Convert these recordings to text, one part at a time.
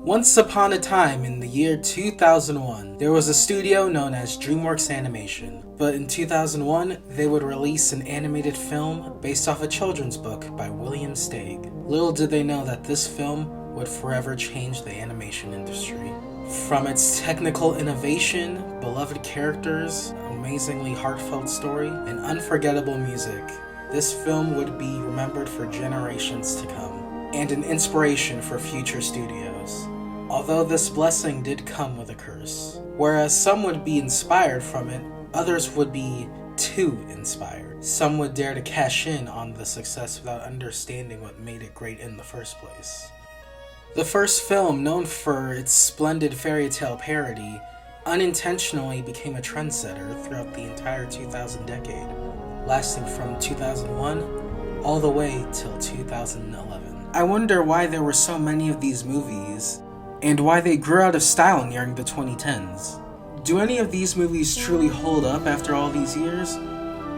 Once upon a time in the year 2001, there was a studio known as DreamWorks Animation, but in 2001, they would release an animated film based off a children's book by William Steig. Little did they know that this film would forever change the animation industry. From its technical innovation, beloved characters, amazingly heartfelt story, and unforgettable music, this film would be remembered for generations to come, and an inspiration for future studios. Although this blessing did come with a curse. Whereas some would be inspired from it, others would be too inspired. Some would dare to cash in on the success without understanding what made it great in the first place. The first film, known for its splendid fairy tale parody, unintentionally became a trendsetter throughout the entire 2000 decade, lasting from 2001 all the way till 2011. I wonder why there were so many of these movies, and why they grew out of style nearing the 2010s. Do any of these movies truly hold up after all these years?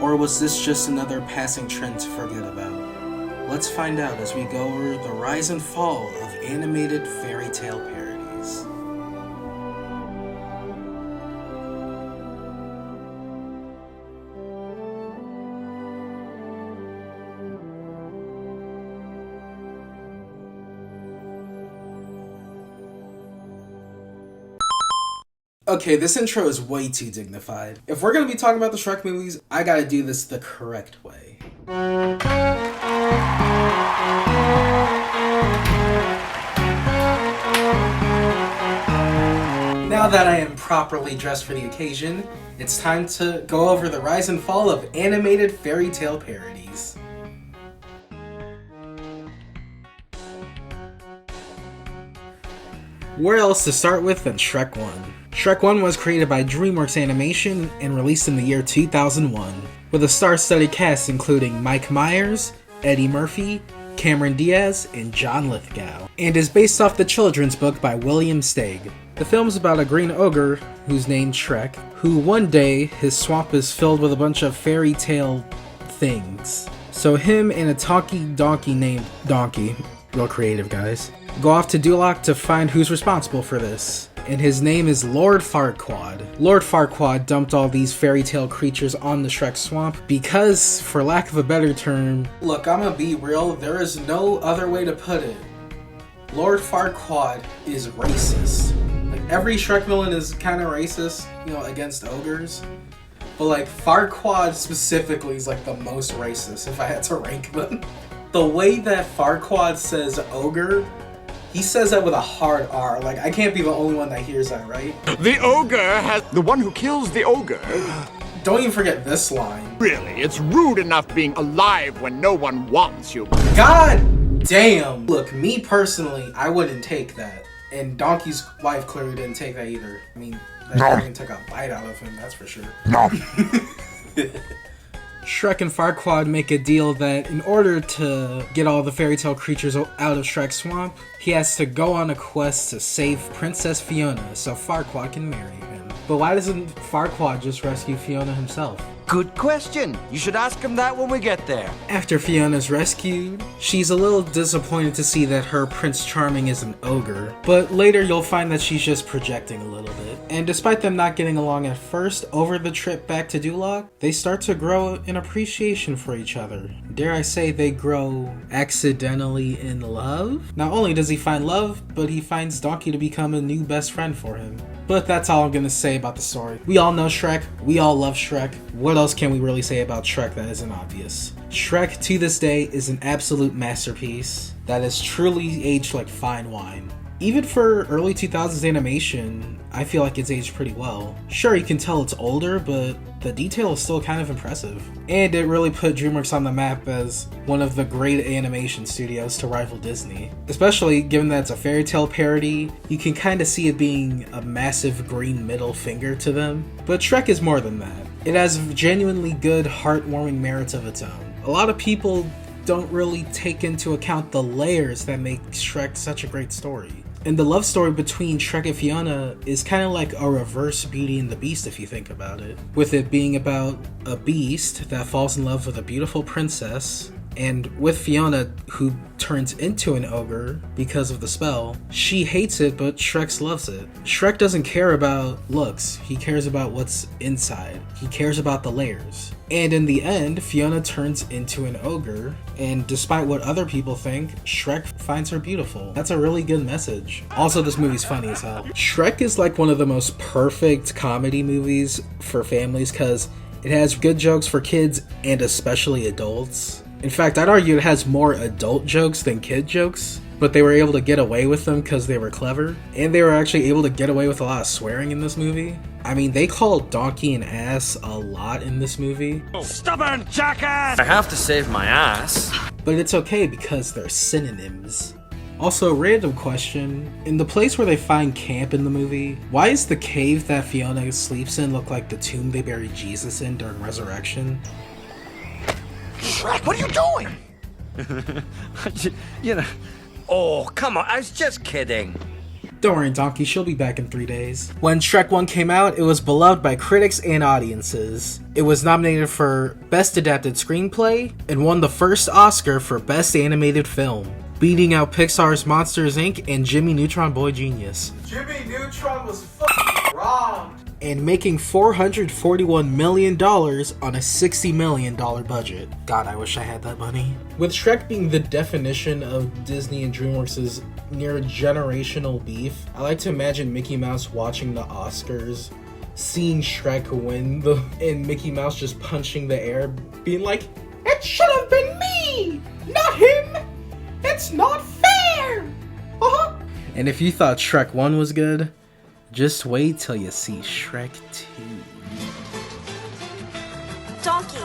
Or was this just another passing trend to forget about? Let's find out as we go over the rise and fall of animated fairy tale parodies. Okay, this intro is way too dignified. If we're gonna be talking about the Shrek movies, I gotta do this the correct way. Now that I am properly dressed for the occasion, it's time to go over the rise and fall of animated fairy tale parodies. Where else to start with than Shrek 1? Shrek 1 was created by DreamWorks Animation and released in the year 2001, with a star-studded cast including Mike Myers, Eddie Murphy, Cameron Diaz, and John Lithgow, and is based off the children's book by William Steig. The film is about a green ogre, who's named Shrek, who one day his swamp is filled with a bunch of fairy tale things. So him and a talky donkey named Donkey, real creative guys, go off to Duloc to find who's responsible for this. And his name is Lord Farquaad. Lord Farquaad dumped all these fairy tale creatures on the Shrek swamp because, for lack of a better term, look, I'm gonna be real, there is no other way to put it. Lord Farquaad is racist. Like, every Shrek villain is kind of racist, you know, against ogres. But like, Farquaad specifically is like the most racist if I had to rank them. The way that Farquaad says ogre, he says that with a hard R. Like, I can't be the only one that hears that, right? The ogre has... The one who kills the ogre. Don't even forget this line. Really, it's rude enough being alive when no one wants you. God damn! Look, me personally, I wouldn't take that. And Donkey's wife clearly didn't take that either. I mean, that dragon took a bite out of him, that's for sure. No. Shrek and Farquaad make a deal that in order to get all the fairy tale creatures out of Shrek's swamp, he has to go on a quest to save Princess Fiona so Farquaad can marry him. But why doesn't Farquaad just rescue Fiona himself? Good question. You should ask him that when we get there. After Fiona's rescued, she's a little disappointed to see that her Prince Charming is an ogre, but later you'll find that she's just projecting a little bit. And despite them not getting along at first, over the trip back to Duloc, they start to grow an appreciation for each other. Dare I say they grow accidentally in love? Not only does he find love, but he finds Donkey to become a new best friend for him. But that's all I'm gonna say about the story. We all know Shrek, we all love Shrek. What else can we really say about Shrek that isn't obvious? Shrek, to this day, is an absolute masterpiece that is truly aged like fine wine. Even for early 2000s animation, I feel like it's aged pretty well. Sure, you can tell it's older, but the detail is still kind of impressive. And it really put DreamWorks on the map as one of the great animation studios to rival Disney. Especially given that it's a fairy tale parody, you can kind of see it being a massive green middle finger to them. But Shrek is more than that. It has genuinely good, heartwarming merits of its own. A lot of people don't really take into account the layers that make Shrek such a great story. And the love story between Shrek and Fiona is kind of like a reverse Beauty and the Beast if you think about it. With it being about a beast that falls in love with a beautiful princess, And with Fiona, who turns into an ogre because of the spell, she hates it, but Shrek loves it. Shrek doesn't care about looks, he cares about what's inside. He cares about the layers. And in the end, Fiona turns into an ogre, and despite what other people think, Shrek finds her beautiful. That's a really good message. Also, this movie's funny as hell. Shrek is like one of the most perfect comedy movies for families because it has good jokes for kids and especially adults. In fact, I'd argue it has more adult jokes than kid jokes, but they were able to get away with them because they were clever, and they were actually able to get away with a lot of swearing in this movie. I mean, they called donkey and ass a lot in this movie. Stubborn jackass! I have to save my ass. But it's okay because they're synonyms. Also, random question, in the place where they find camp in the movie, why is the cave that Fiona sleeps in look like the tomb they buried Jesus in during Resurrection? Shrek, what are you doing? You know. Oh, come on, I was just kidding. Don't worry, Donkey, she'll be back in 3 days. When Shrek 1 came out, it was beloved by critics and audiences. It was nominated for Best Adapted Screenplay and won the first Oscar for Best Animated Film, beating out Pixar's Monsters, Inc. and Jimmy Neutron Boy Genius. Jimmy Neutron was f***ing wrong. And making $441 million on a $60 million budget. God, I wish I had that money. With Shrek being the definition of Disney and DreamWorks' near generational beef, I like to imagine Mickey Mouse watching the Oscars, seeing Shrek win, and Mickey Mouse just punching the air, being like, "It should have been me, not him! It's not fair!" And if you thought Shrek 1 was good, just wait till you see Shrek 2. Donkey.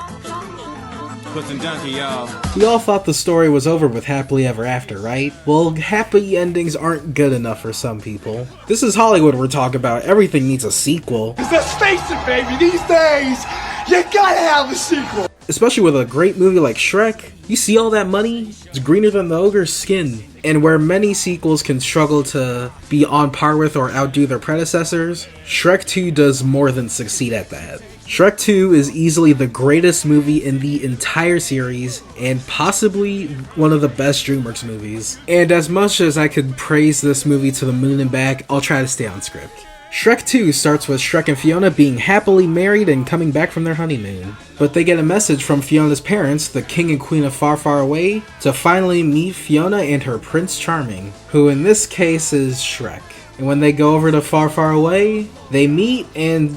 Puss and Donkey, y'all. We all thought the story was over with Happily Ever After, right? Well, happy endings aren't good enough for some people. This is Hollywood we're talking about. Everything needs a sequel. Let's face it, baby, these days, you gotta have a sequel. Especially with a great movie like Shrek. You see all that money? It's greener than the ogre's skin. And where many sequels can struggle to be on par with or outdo their predecessors, Shrek 2 does more than succeed at that. Shrek 2 is easily the greatest movie in the entire series, and possibly one of the best DreamWorks movies. And as much as I could praise this movie to the moon and back, I'll try to stay on script. Shrek 2 starts with Shrek and Fiona being happily married and coming back from their honeymoon. But they get a message from Fiona's parents, the king and queen of Far Far Away, to finally meet Fiona and her Prince Charming, who in this case is Shrek. And when they go over to Far Far Away, they meet and...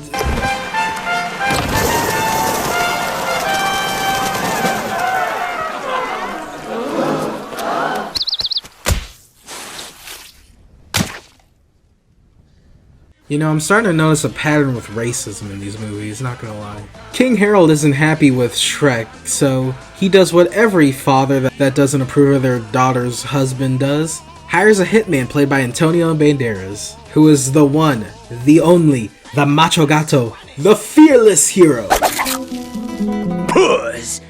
You know, I'm starting to notice a pattern with racism in these movies, not gonna lie. King Harold isn't happy with Shrek, so he does what every father that doesn't approve of their daughter's husband does. Hires a hitman played by Antonio Banderas, who is the one, the only, the macho gato, the fearless hero. Puss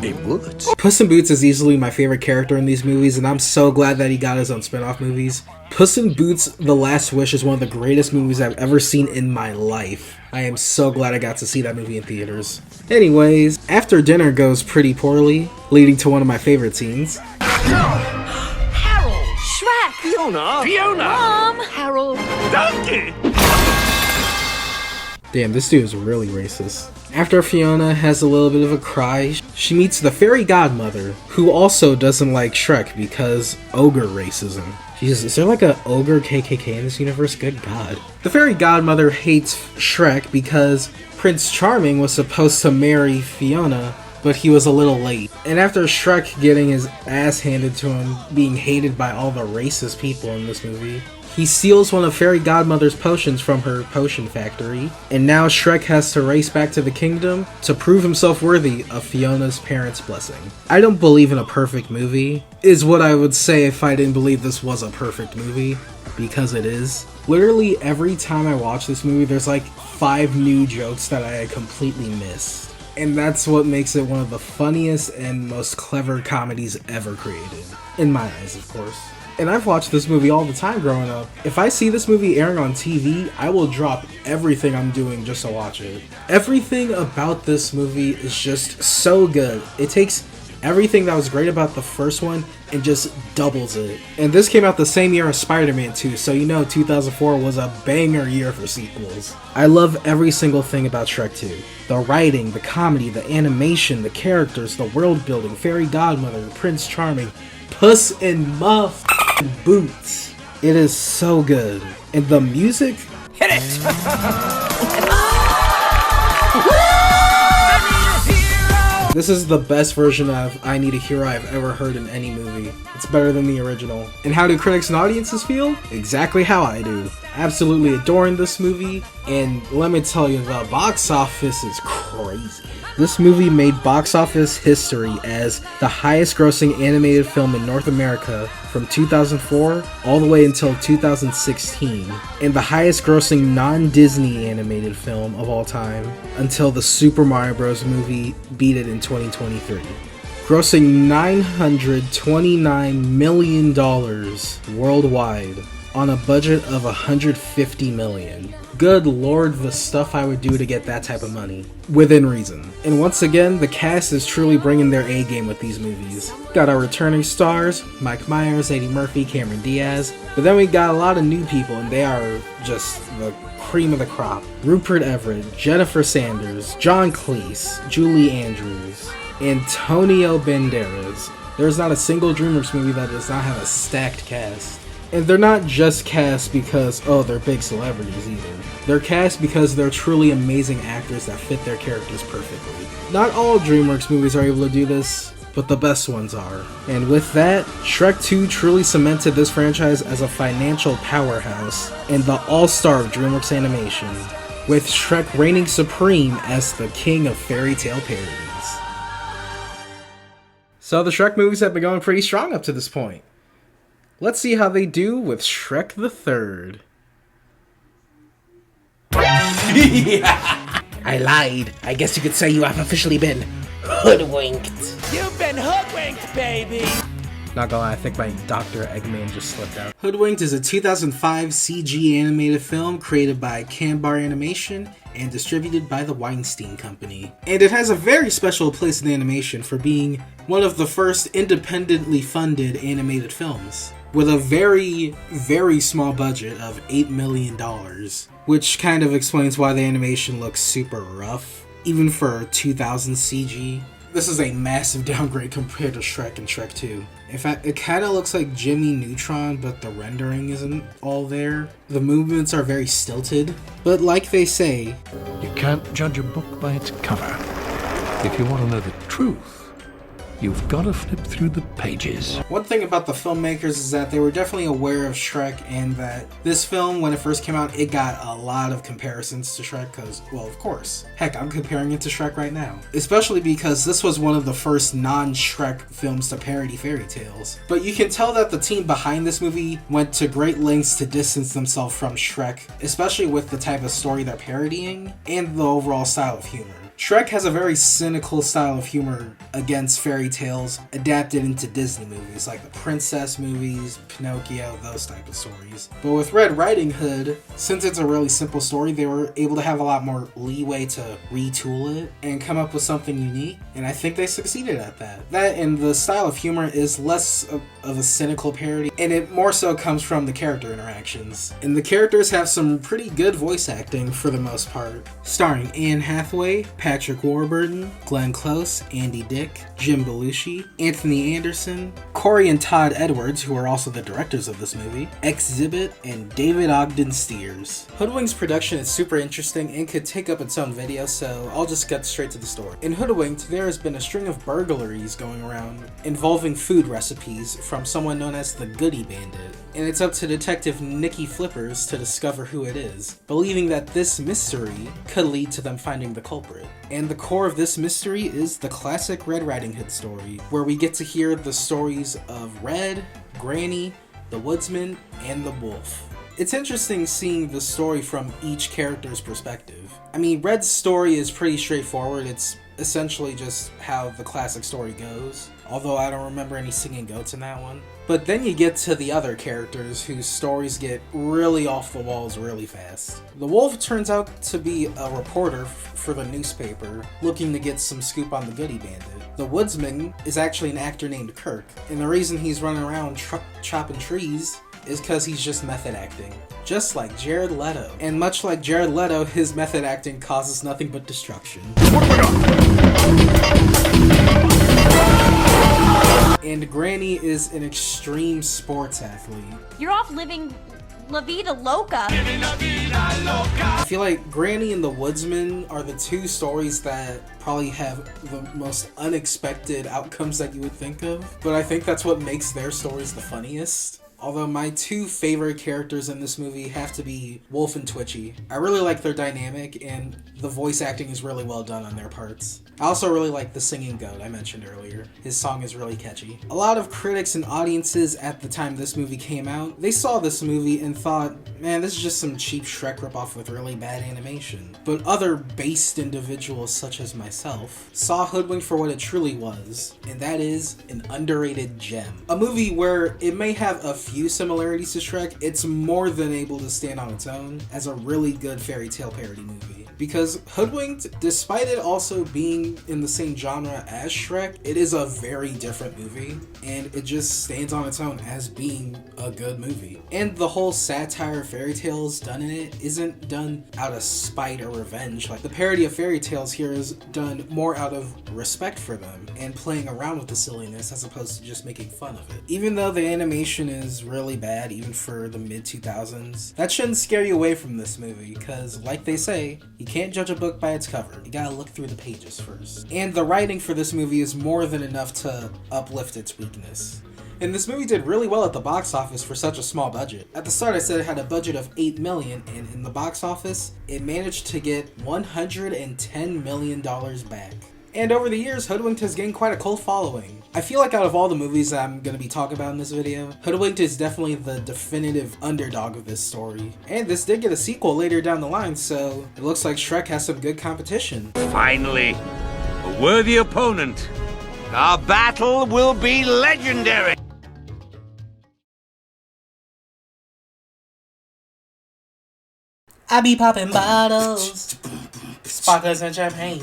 in Boots. Puss in Boots is easily my favorite character in these movies, and I'm so glad that he got his own spin-off movies. Puss in Boots: The Last Wish is one of the greatest movies I've ever seen in my life. I am so glad I got to see that movie in theaters. Anyways, after dinner goes pretty poorly, leading to one of my favorite scenes. Harold! Shrek. Fiona! Mom. Harold. Donkey! Damn, this dude is really racist. After Fiona has a little bit of a cry, she meets the fairy godmother, who also doesn't like Shrek because ogre racism. Jesus, is there like a ogre KKK in this universe? Good God. The fairy godmother hates Shrek because Prince Charming was supposed to marry Fiona, but he was a little late. And after Shrek getting his ass handed to him, being hated by all the racist people in this movie, he steals one of Fairy Godmother's potions from her potion factory, and now Shrek has to race back to the kingdom to prove himself worthy of Fiona's parents' blessing. I don't believe in a perfect movie, is what I would say if I didn't believe this was a perfect movie, because it is. Literally every time I watch this movie, there's like 5 new jokes that I had completely missed. And that's what makes it one of the funniest and most clever comedies ever created. In my eyes, of course. And I've watched this movie all the time growing up. If I see this movie airing on TV, I will drop everything I'm doing just to watch it. Everything about this movie is just so good. It takes everything that was great about the first one and just doubles it. And this came out the same year as Spider-Man 2, so you know 2004 was a banger year for sequels. I love every single thing about Shrek 2. The writing, the comedy, the animation, the characters, the world building, Fairy Godmother, Prince Charming, Puss in Muff, Boots. It is so good. And the music? Hit it! This is the best version of I Need a Hero I've ever heard in any movie. It's better than the original. And how do critics and audiences feel? Exactly how I do. Absolutely adoring this movie, and let me tell you, the box office is crazy. This movie made box office history as the highest grossing animated film in North America from 2004 all the way until 2016, and the highest grossing non-Disney animated film of all time until the Super Mario Bros. Movie beat it in 2023. Grossing $929 million worldwide on a budget of $150 million. Good lord, the stuff I would do to get that type of money. Within reason. And once again, the cast is truly bringing their A game with these movies. Got our returning stars, Mike Myers, Eddie Murphy, Cameron Diaz, but then we got a lot of new people, and they are just the cream of the crop. Rupert Everett, Jennifer Sanders, John Cleese, Julie Andrews, Antonio Banderas. There's not a single DreamWorks movie that does not have a stacked cast. And they're not just cast because, oh, they're big celebrities either. They're cast because they're truly amazing actors that fit their characters perfectly. Not all DreamWorks movies are able to do this, but the best ones are. And with that, Shrek 2 truly cemented this franchise as a financial powerhouse and the all-star of DreamWorks animation, with Shrek reigning supreme as the king of fairy tale parodies. So the Shrek movies have been going pretty strong up to this point. Let's see how they do with Shrek the Third. I lied. I guess you could say you have officially been hoodwinked. You've been hoodwinked, baby! Not gonna lie, I think my Dr. Eggman just slipped out. Hoodwinked is a 2005 CG animated film created by Cambar Animation and distributed by the Weinstein Company. And it has a very special place in animation for being one of the first independently funded animated films, with a very, very small budget of $8 million, which kind of explains why the animation looks super rough, even for 2000 CG. This is a massive downgrade compared to Shrek and Shrek 2. In fact, it kind of looks like Jimmy Neutron, but the rendering isn't all there. The movements are very stilted, but like they say, you can't judge a book by its cover. If you want to know the truth, you've got to flip through the pages. One thing about the filmmakers is that they were definitely aware of Shrek, and that this film, when it first came out, it got a lot of comparisons to Shrek because, well, of course. Heck, I'm comparing it to Shrek right now. Especially because this was one of the first non-Shrek films to parody fairy tales. But you can tell that the team behind this movie went to great lengths to distance themselves from Shrek, especially with the type of story they're parodying and the overall style of humor. Shrek has a very cynical style of humor against fairy tales adapted into Disney movies, like the princess movies, Pinocchio, those type of stories. But with Red Riding Hood, since it's a really simple story, they were able to have a lot more leeway to retool it and come up with something unique, and I think they succeeded at that. That and the style of humor is less of a cynical parody, and it more so comes from the character interactions. And the characters have some pretty good voice acting for the most part, starring Anne Hathaway, Patrick Warburton, Glenn Close, Andy Dick, Jim Belushi, Anthony Anderson, Corey and Todd Edwards, who are also the directors of this movie, Exhibit, and David Ogden Steers. Hoodwinked's production is super interesting and could take up its own video, so I'll just get straight to the story. In Hoodwinked, there has been a string of burglaries going around involving food recipes from someone known as the Goody Bandit, and it's up to Detective Nikki Flippers to discover who it is, believing that this mystery could lead to them finding the culprit. And the core of this mystery is the classic Red Riding Hood story, where we get to hear the stories of Red, Granny, the Woodsman, and the Wolf. It's interesting seeing the story from each character's perspective. I mean, Red's story is pretty straightforward. It's essentially just how the classic story goes. although I don't remember any singing goats in that one. But then you get to the other characters whose stories get really off the walls really fast. The wolf turns out to be a reporter for the newspaper, looking to get some scoop on the Goody Bandit. The woodsman is actually an actor named Kirk, and the reason he's running around chopping trees is because he's just method acting. Just like Jared Leto. And much like Jared Leto, his method acting causes nothing but destruction. And Granny is an extreme sports athlete. You're off living La Vida Loca. I feel like Granny and the Woodsman are the two stories that probably have the most unexpected outcomes that you would think of. But I think that's what makes their stories the funniest. Although my two favorite characters in this movie have to be Wolf and Twitchy. I really like their dynamic, and the voice acting is really well done on their parts. I also really like the singing goat I mentioned earlier. His song is really catchy. A lot of critics and audiences at the time this movie came out, they saw this movie and thought, man, this is just some cheap Shrek ripoff with really bad animation. But other based individuals such as myself saw Hoodwinked for what it truly was, and that is an underrated gem. A movie where it may have a few similarities to Shrek, it's more than able to stand on its own as a really good fairy tale parody movie. Because Hoodwinked, despite it also being in the same genre as Shrek, it is a very different movie, and it just stands on its own as being a good movie. And the whole satire fairy tales done in it isn't done out of spite or revenge. Like, the parody of fairy tales here is done more out of respect for them and playing around with the silliness as opposed to just making fun of it. Even though the animation is really bad, even for the mid-2000s, that shouldn't scare you away from this movie, because like they say, you can't judge a book by its cover. You gotta look through the pages first. And the writing for this movie is more than enough to uplift its weakness. And this movie did really well at the box office for such a small budget. At the start I said it had a budget of $8 million, and in the box office, it managed to get $110 million back. And over the years, Hoodwinked has gained quite a cult following. I feel like out of all the movies that I'm going to be talking about in this video, Hoodwinked is definitely the definitive underdog of this story. And this did get a sequel later down the line, so it looks like Shrek has some good competition. Finally, a worthy opponent. Our battle will be legendary. I be popping bottles, sparklers and champagne.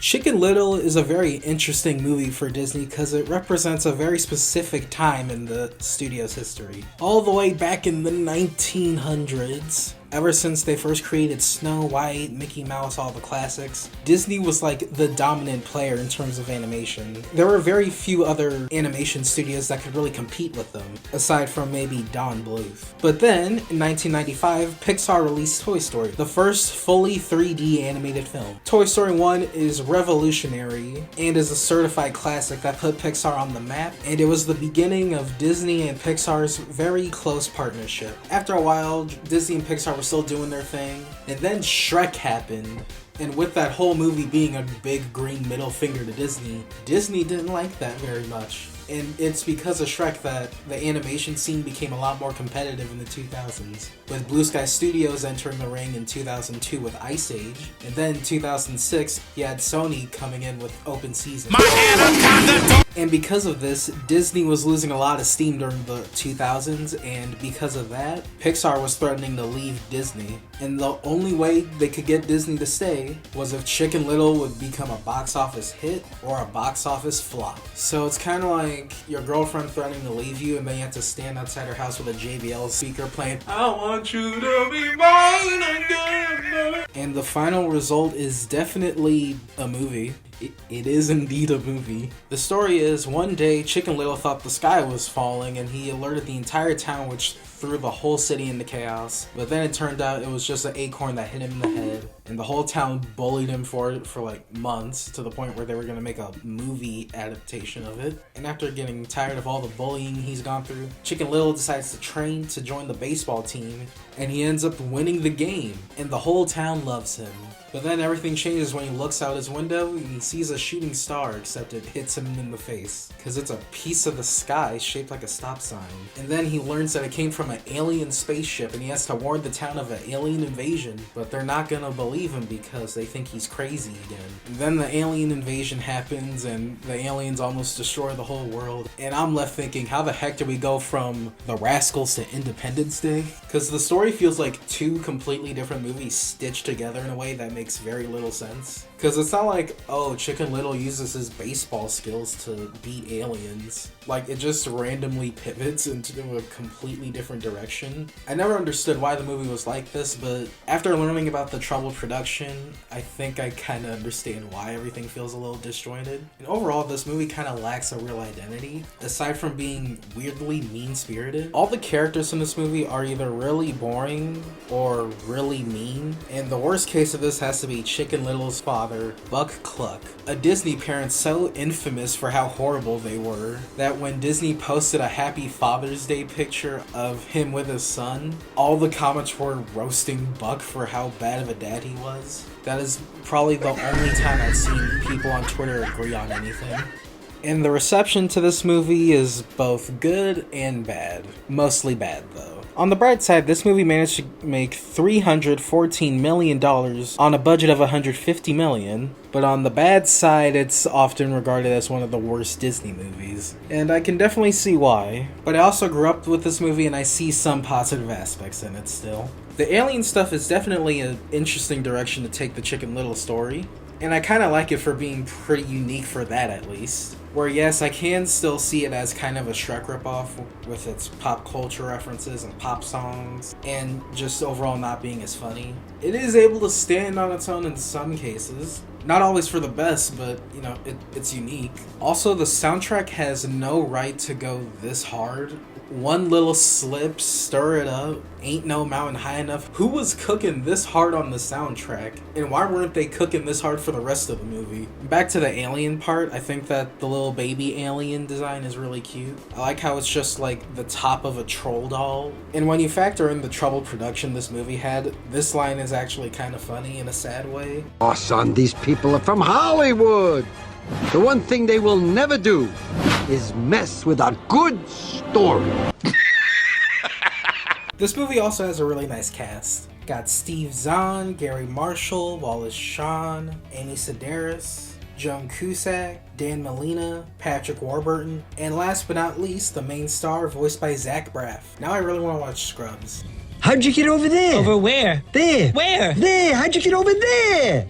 Chicken Little is a very interesting movie for Disney because it represents a very specific time in the studio's history. All the way back in the 1900s, ever since they first created Snow White, Mickey Mouse, all the classics, Disney was like the dominant player in terms of animation. There were very few other animation studios that could really compete with them, aside from maybe Don Bluth. But then, in 1995, Pixar released Toy Story, the first fully 3D animated film. Toy Story 1 is revolutionary and is a certified classic that put Pixar on the map, and it was the beginning of Disney and Pixar's very close partnership. After a while, Disney and Pixar were still doing their thing, and then Shrek happened, and with that whole movie being a big green middle finger to Disney, Disney didn't like that very much. And it's because of Shrek that the animation scene became a lot more competitive in the 2000s, with Blue Sky Studios entering the ring in 2002 with Ice Age, and then in 2006 you had Sony coming in with Open Season. And because of this, Disney was losing a lot of steam during the 2000s, and because of that, Pixar was threatening to leave Disney. And the only way they could get Disney to stay was if Chicken Little would become a box office hit or a box office flop. So it's kind of like your girlfriend threatening to leave you, and then you have to stand outside her house with a JBL speaker playing, I want you to be mine again. And the final result is definitely a movie. It is indeed a movie. The story is, one day Chicken Little thought the sky was falling and he alerted the entire town, which threw the whole city into chaos. But then it turned out it was just an acorn that hit him in the head, and the whole town bullied him for it for like months, to the point where they were gonna make a movie adaptation of it. And after getting tired of all the bullying he's gone through, Chicken Little decides to train to join the baseball team, and he ends up winning the game, and the whole town loves him. But then everything changes when he looks out his window and he sees a shooting star, except it hits him in the face, because it's a piece of the sky shaped like a stop sign. And then he learns that it came from an alien spaceship, and he has to warn the town of an alien invasion, but they're not gonna believe believe him because they think he's crazy again. And then the alien invasion happens and the aliens almost destroy the whole world. And I'm left thinking, how the heck do we go from The Rascals to Independence Day? Because the story feels like two completely different movies stitched together in a way that makes very little sense. Because it's not like, oh, Chicken Little uses his baseball skills to beat aliens. Like, it just randomly pivots into a completely different direction. I never understood why the movie was like this, but after learning about the troubled production, I think I kind of understand why everything feels a little disjointed. And overall, this movie kind of lacks a real identity, aside from being weirdly mean-spirited. All the characters in this movie are either really boring or really mean, and the worst case of this has to be Chicken Little's father, Buck Cluck, a Disney parent so infamous for how horrible they were that when Disney posted a Happy Father's Day picture of him with his son, all the comments were roasting Buck for how bad of a dad he was. That is probably the only time I've seen people on Twitter agree on anything. And the reception to this movie is both good and bad. Mostly bad, though. On the bright side, this movie managed to make $314 million on a budget of $150 million. But on the bad side, it's often regarded as one of the worst Disney movies. And I can definitely see why. But I also grew up with this movie and I see some positive aspects in it still. The alien stuff is definitely an interesting direction to take the Chicken Little story. And I kind of like it for being pretty unique for that, at least. Where yes, I can still see it as kind of a Shrek ripoff with its pop culture references and pop songs, and just overall not being as funny. It is able to stand on its own in some cases. Not always for the best, but, you know, it's unique. Also, the soundtrack has no right to go this hard. One little slip, stir it up, ain't no mountain high enough. Who was cooking this hard on the soundtrack? And why weren't they cooking this hard for the rest of the movie? Back to the alien part, I think that the little baby alien design is really cute. I like how it's just like the top of a troll doll. And when you factor in the troubled production this movie had, this line is actually kind of funny in a sad way. Oh, son, these people are from Hollywood. The one thing they will never do is mess with a good story. This movie also has a really nice cast. Got Steve Zahn, Gary Marshall, Wallace Shawn, Amy Sedaris, Joan Cusack, Dan Molina, Patrick Warburton, and last but not least, the main star voiced by Zach Braff. Now I really want to watch Scrubs. How'd you get over there? Over where? There. Where? There. How'd you get over there?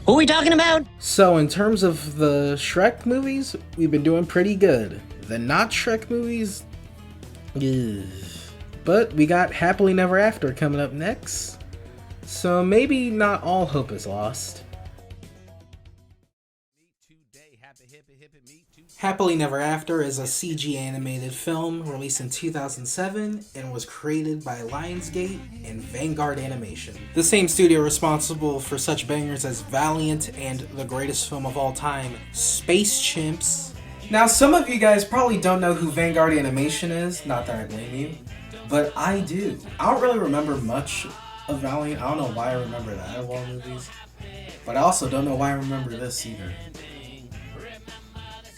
Who are we talking about? So in terms of the Shrek movies, we've been doing pretty good. The not Shrek movies, ugh. But we got Happily Never After coming up next, so maybe not all hope is lost. Happily Never After is a CG animated film released in 2007 and was created by Lionsgate and Vanguard Animation, the same studio responsible for such bangers as Valiant and the greatest film of all time, Space Chimps. Now, some of you guys probably don't know who Vanguard Animation is, not that I blame you, but I do. I don't really remember much of Valiant. I don't know why I remember that of all movies, but I also don't know why I remember this either.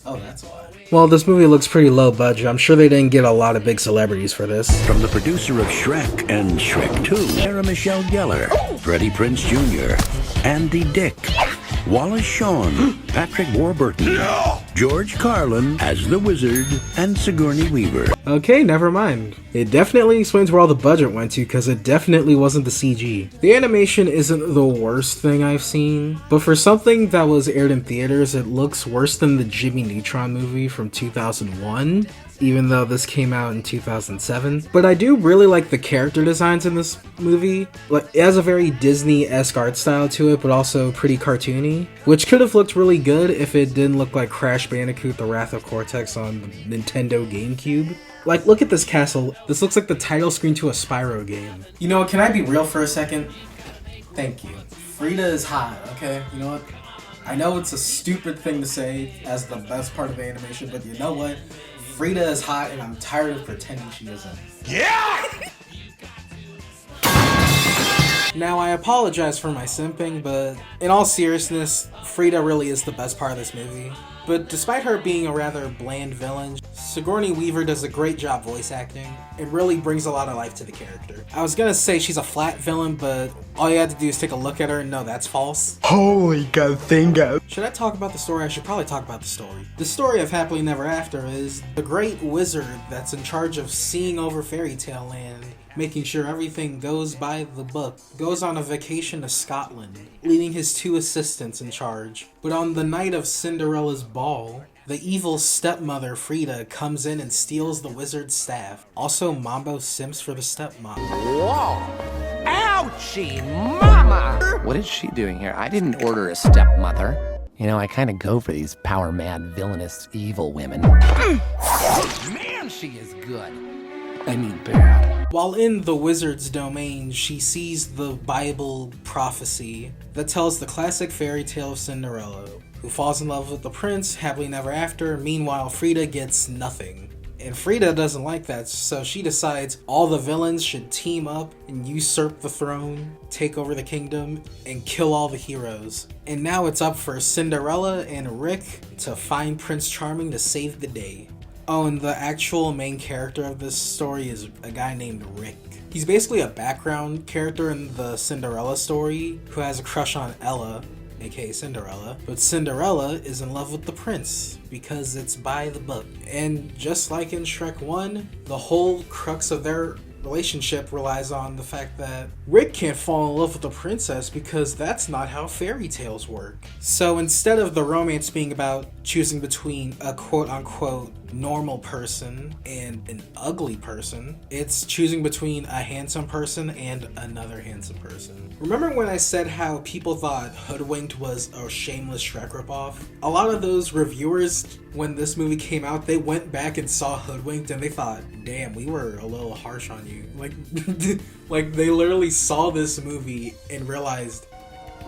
Oh, that's why. Well, this movie looks pretty low budget. I'm sure they didn't get a lot of big celebrities for this. From the producer of Shrek and Shrek 2, Sarah Michelle Gellar, Freddie Prinze Jr., Andy Dick, Wallace Shawn, Patrick Warburton, George Carlin as the Wizard, and Sigourney Weaver. Okay, never mind. It definitely explains where all the budget went to, because it definitely wasn't the CG. The animation isn't the worst thing I've seen, but for something that was aired in theaters, it looks worse than the Jimmy Neutron movie from 2001, even though this came out in 2007. But I do really like the character designs in this movie. Like, it has a very Disney-esque art style to it, but also pretty cartoony, which could have looked really good if it didn't look like Crash Bandicoot: The Wrath of Cortex on the Nintendo GameCube. Like, look at this castle. This looks like the title screen to a Spyro game. You know what, can I be real for a second? Thank you. Frida is hot, okay? You know what? I know it's a stupid thing to say as the best part of the animation, but you know what? Frida is hot and I'm tired of pretending she isn't. Yeah! Now, I apologize for my simping, but in all seriousness, Frida really is the best part of this movie. But despite her being a rather bland villain, Sigourney Weaver does a great job voice acting. It really brings a lot of life to the character. I was gonna say she's a flat villain, but all you had to do is take a look at her and know that's false. Holy Gothingo. Should I talk about the story? I should probably talk about the story. The story of Happily Never After is the great wizard that's in charge of seeing over fairy tale land, making sure everything goes by the book, goes on a vacation to Scotland, leaving his 2 assistants in charge. But on the night of Cinderella's ball, the evil stepmother Frida comes in and steals the wizard's staff. Also, Mambo simps for the stepmom. Whoa! Ouchie, mama! What is she doing here? I didn't order a stepmother. You know, I kind of go for these power-mad, villainous, evil women. Man, she is good. I mean, bad. While in the wizard's domain, she sees the Bible prophecy that tells the classic fairy tale of Cinderella, who falls in love with the prince, happily never after. Meanwhile, Frida gets nothing. And Frida doesn't like that, so she decides all the villains should team up and usurp the throne, take over the kingdom, and kill all the heroes. And now it's up for Cinderella and Rick to find Prince Charming to save the day. Oh, and the actual main character of this story is a guy named Rick. He's basically a background character in the Cinderella story who has a crush on Ella, aka Cinderella, but Cinderella is in love with the prince because it's by the book. And just like in Shrek 1, the whole crux of their relationship relies on the fact that Rick can't fall in love with the princess because that's not how fairy tales work. So instead of the romance being about choosing between a quote-unquote normal person and an ugly person, it's choosing between a handsome person and another handsome person. Remember when I said how people thought Hoodwinked was a shameless Shrek ripoff? A lot of those reviewers, when this movie came out, they went back and saw Hoodwinked and they thought, damn, we were a little harsh on you. Like they literally saw this movie and realized,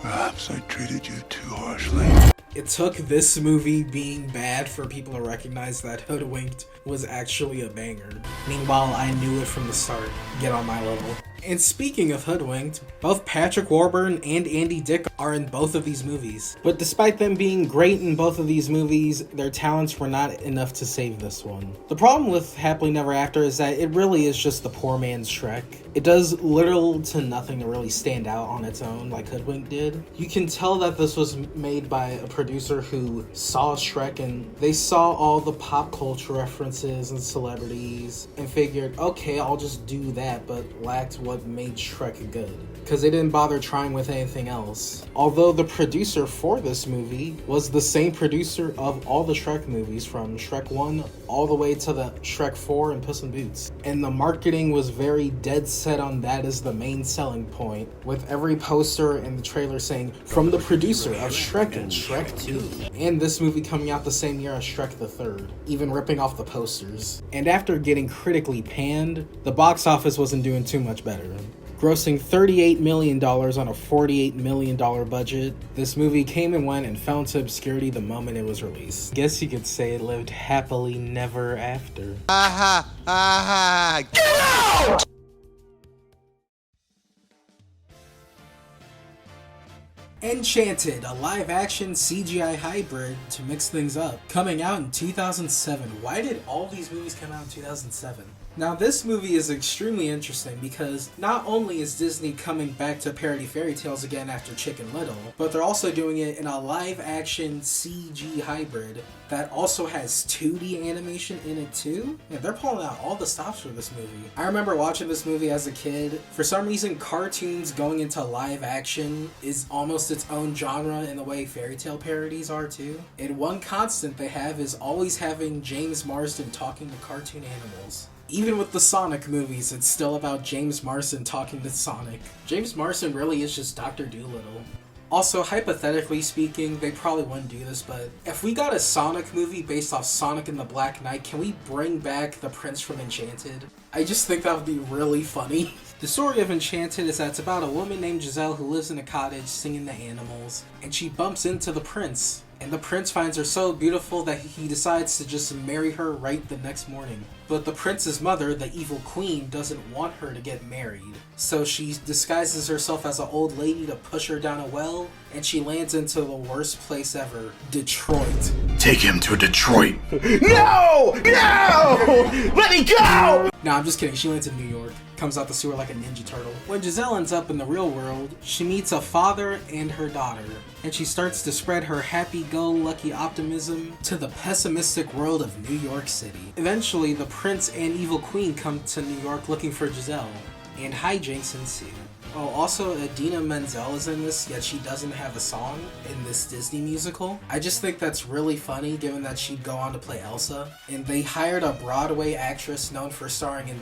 perhaps I treated you too harshly. It took this movie being bad for people to recognize that Hoodwinked was actually a banger. Meanwhile, I knew it from the start. Get on my level. And speaking of Hoodwinked, both Patrick Warburton and Andy Dick are in both of these movies. But despite them being great in both of these movies, their talents were not enough to save this one. The problem with Happily Never After is that it really is just the poor man's Shrek. It does little to nothing to really stand out on its own like Hoodwinked did. You can tell that this was made by a producer who saw Shrek and they saw all the pop culture references and celebrities and figured, okay, I'll just do that, but lacked what made Shrek good, because they didn't bother trying with anything else. Although the producer for this movie was the same producer of all the Shrek movies from Shrek 1 all the way to the Shrek 4 and Puss in Boots. And the marketing was very dead set on that as the main selling point, with every poster and the trailer saying, from the producer of Shrek and Shrek 2. And this movie coming out the same year as Shrek the Third, even ripping off the posters. And after getting critically panned, the box office wasn't doing too much better. Grossing $38 million on a $48 million budget, this movie came and went and fell into obscurity the moment it was released. Guess you could say it lived happily never after. Get out! Enchanted, a live-action CGI hybrid to mix things up, coming out in 2007. Why did all these movies come out in 2007? Now, this movie is extremely interesting because not only is Disney coming back to parody fairy tales again after Chicken Little, but they're also doing it in a live-action CG hybrid that also has 2D animation in it too. Yeah, they're pulling out all the stops for this movie. I remember watching this movie as a kid. For some reason, cartoons going into live action is almost its own genre in the way fairy tale parodies are too. And one constant they have is always having James Marsden talking to cartoon animals. Even with the Sonic movies, it's still about James Marsden talking to Sonic. James Marsden really is just Dr. Dolittle. Also, hypothetically speaking, they probably wouldn't do this, but if we got a Sonic movie based off Sonic and the Black Knight, can we bring back the prince from Enchanted? I just think that would be really funny. The story of Enchanted is that it's about a woman named Giselle who lives in a cottage singing to animals, and she bumps into the prince. and the prince finds her so beautiful that he decides to just marry her right the next morning. But the prince's mother, the evil queen, doesn't want her to get married. So she disguises herself as an old lady to push her down a well, and she lands into the worst place ever, Detroit. Take him to Detroit. No! No! Let me go! Nah, I'm just kidding. She lands in New York. Comes out the sewer like a ninja turtle. When Giselle ends up in the real world, she meets a father and her daughter, and she starts to spread her happy-go-lucky optimism to the pessimistic world of New York City. Eventually, the prince and evil queen come to New York looking for Giselle, and hijinks ensue. Oh, also, Idina Menzel is in this, yet she doesn't have a song in this Disney musical. I just think that's really funny, given that she'd go on to play Elsa. And they hired a Broadway actress known for starring in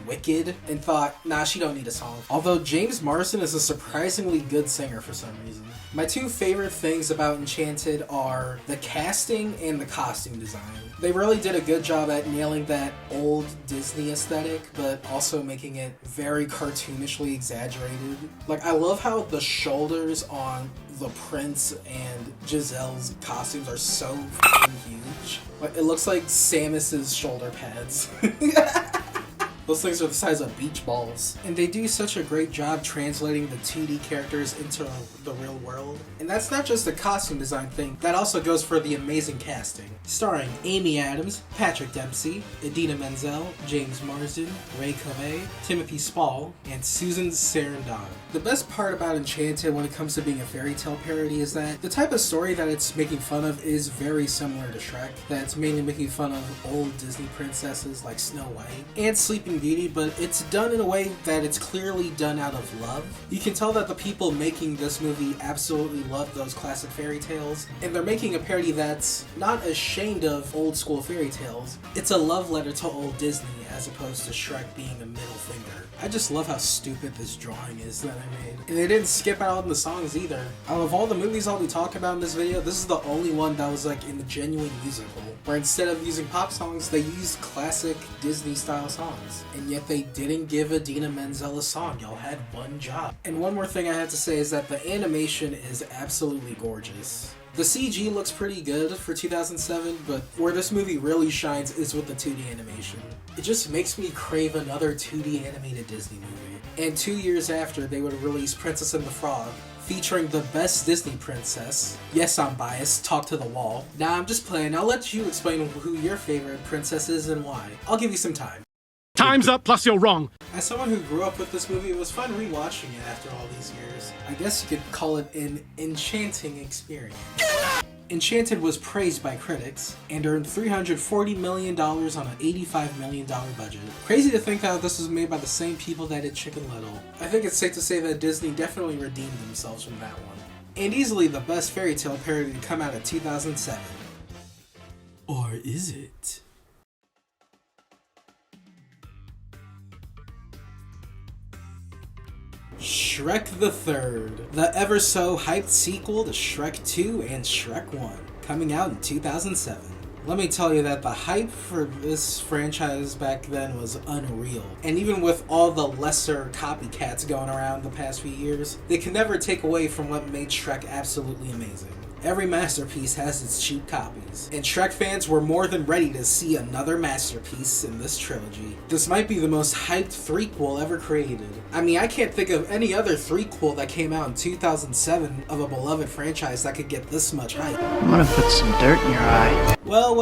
Wicked, and thought, nah, she don't need a song. Although James Marsden is a surprisingly good singer for some reason. My two favorite things about Enchanted are the casting and the costume design. They really did a good job at nailing that old Disney aesthetic, but also making it very cartoonishly exaggerated. Like, I love how the shoulders on the prince and Giselle's costumes are so f***ing huge. Like, it looks like Samus's shoulder pads. Those things are the size of beach balls. And they do such a great job translating the 2D characters into the real world. And that's not just a costume design thing, that also goes for the amazing casting. Starring Amy Adams, Patrick Dempsey, Idina Menzel, James Marsden, Ray Covet, Timothy Spall, and Susan Sarandon. The best part about Enchanted when it comes to being a fairy tale parody is that the type of story that it's making fun of is very similar to Shrek. That it's mainly making fun of old Disney princesses like Snow White and Sleeping Beauty, but it's done in a way that it's clearly done out of love. You can tell that the people making this movie absolutely love those classic fairy tales, and they're making a parody that's not ashamed of old school fairy tales. It's a love letter to old Disney as opposed to Shrek being a middle finger. I just love how stupid this drawing is that I made. And they didn't skip out on the songs either. Out of all the movies I'll be talking about in this video, this is the only one that was like in the genuine musical, where instead of using pop songs, they used classic Disney style songs. And yet they didn't give Idina Menzel a song. Y'all had one job. And one more thing I have to say is that the animation is absolutely gorgeous. The CG looks pretty good for 2007, but where this movie really shines is with the 2D animation. It just makes me crave another 2D animated Disney movie. And 2 years after, they would release Princess and the Frog, featuring the best Disney princess. Yes, I'm biased, talk to the wall. Nah, I'm just playing. I'll let you explain who your favorite princess is and why. I'll give you some time. Time's up, plus you're wrong. As someone who grew up with this movie, it was fun rewatching it after all these years. I guess you could call it an enchanting experience. Enchanted was praised by critics and earned $340 million on an $85 million budget. Crazy to think that this was made by the same people that did Chicken Little. I think it's safe to say that Disney definitely redeemed themselves from that one. And easily the best fairy tale parody to come out of 2007. Or is it? Shrek the Third, the ever so hyped sequel to Shrek 2 and Shrek 1, coming out in 2007. Let me tell you that the hype for this franchise back then was unreal. And even with all the lesser copycats going around the past few years, they can never take away from what made Shrek absolutely amazing. Every masterpiece has its cheap copies, and Shrek fans were more than ready to see another masterpiece in this trilogy. This might be the most hyped threequel ever created. I mean, I can't think of any other threequel that came out in 2007 of a beloved franchise that could get this much hype. I'm gonna put some dirt in your eye. Well,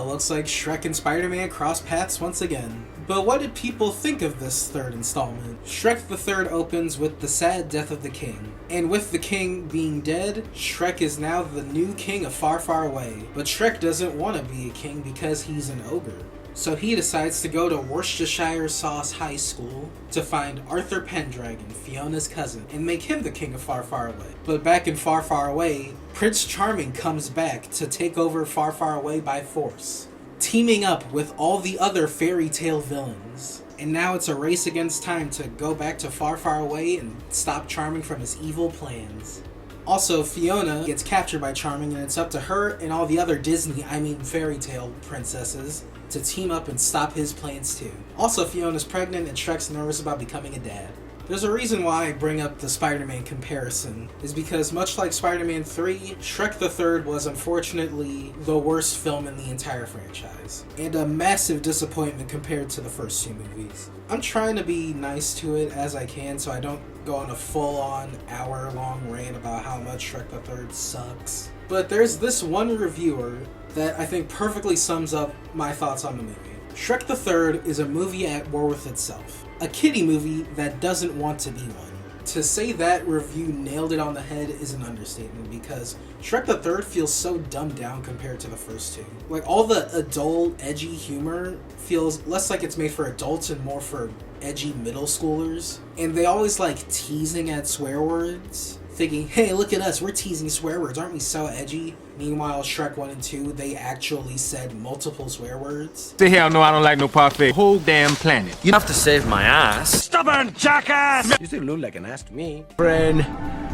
looks like Shrek and Spider-Man cross paths once again. But what did people think of this third installment? Shrek the Third opens with the sad death of the king. And with the king being dead, Shrek is now the new king of Far, Far Away. But Shrek doesn't want to be a king because he's an ogre. So he decides to go to Worcestershire Sauce High School to find Arthur Pendragon, Fiona's cousin, and make him the king of Far, Far Away. But back in Far, Far Away, Prince Charming comes back to take over Far, Far Away by force, teaming up with all the other fairy tale villains. And now it's a race against time to go back to Far, Far Away and stop Charming from his evil plans. Also, Fiona gets captured by Charming, and it's up to her and all the other fairy tale princesses to team up and stop his plans too. Also, Fiona's pregnant and Shrek's nervous about becoming a dad. There's a reason why I bring up the Spider-Man comparison, is because much like Spider-Man 3, Shrek the Third was unfortunately the worst film in the entire franchise, and a massive disappointment compared to the first two movies. I'm trying to be nice to it as I can so I don't go on a full-on hour-long rant about how much Shrek the Third sucks. But there's this one reviewer that I think perfectly sums up my thoughts on the movie. Shrek the Third is a movie at war with itself. A kiddie movie that doesn't want to be one. To say that review nailed it on the head is an understatement, because Shrek the Third feels so dumbed down compared to the first two. Like, all the adult, edgy humor feels less like it's made for adults and more for edgy middle schoolers. And they always like teasing at swear words, thinking, hey, look at us, we're teasing swear words, aren't we so edgy? Meanwhile, Shrek 1 and 2, they actually said multiple swear words. The hell no, I don't like no parfait. Whole damn planet. You have to save my ass. Stubborn jackass! You still look like an ass to me. Friend,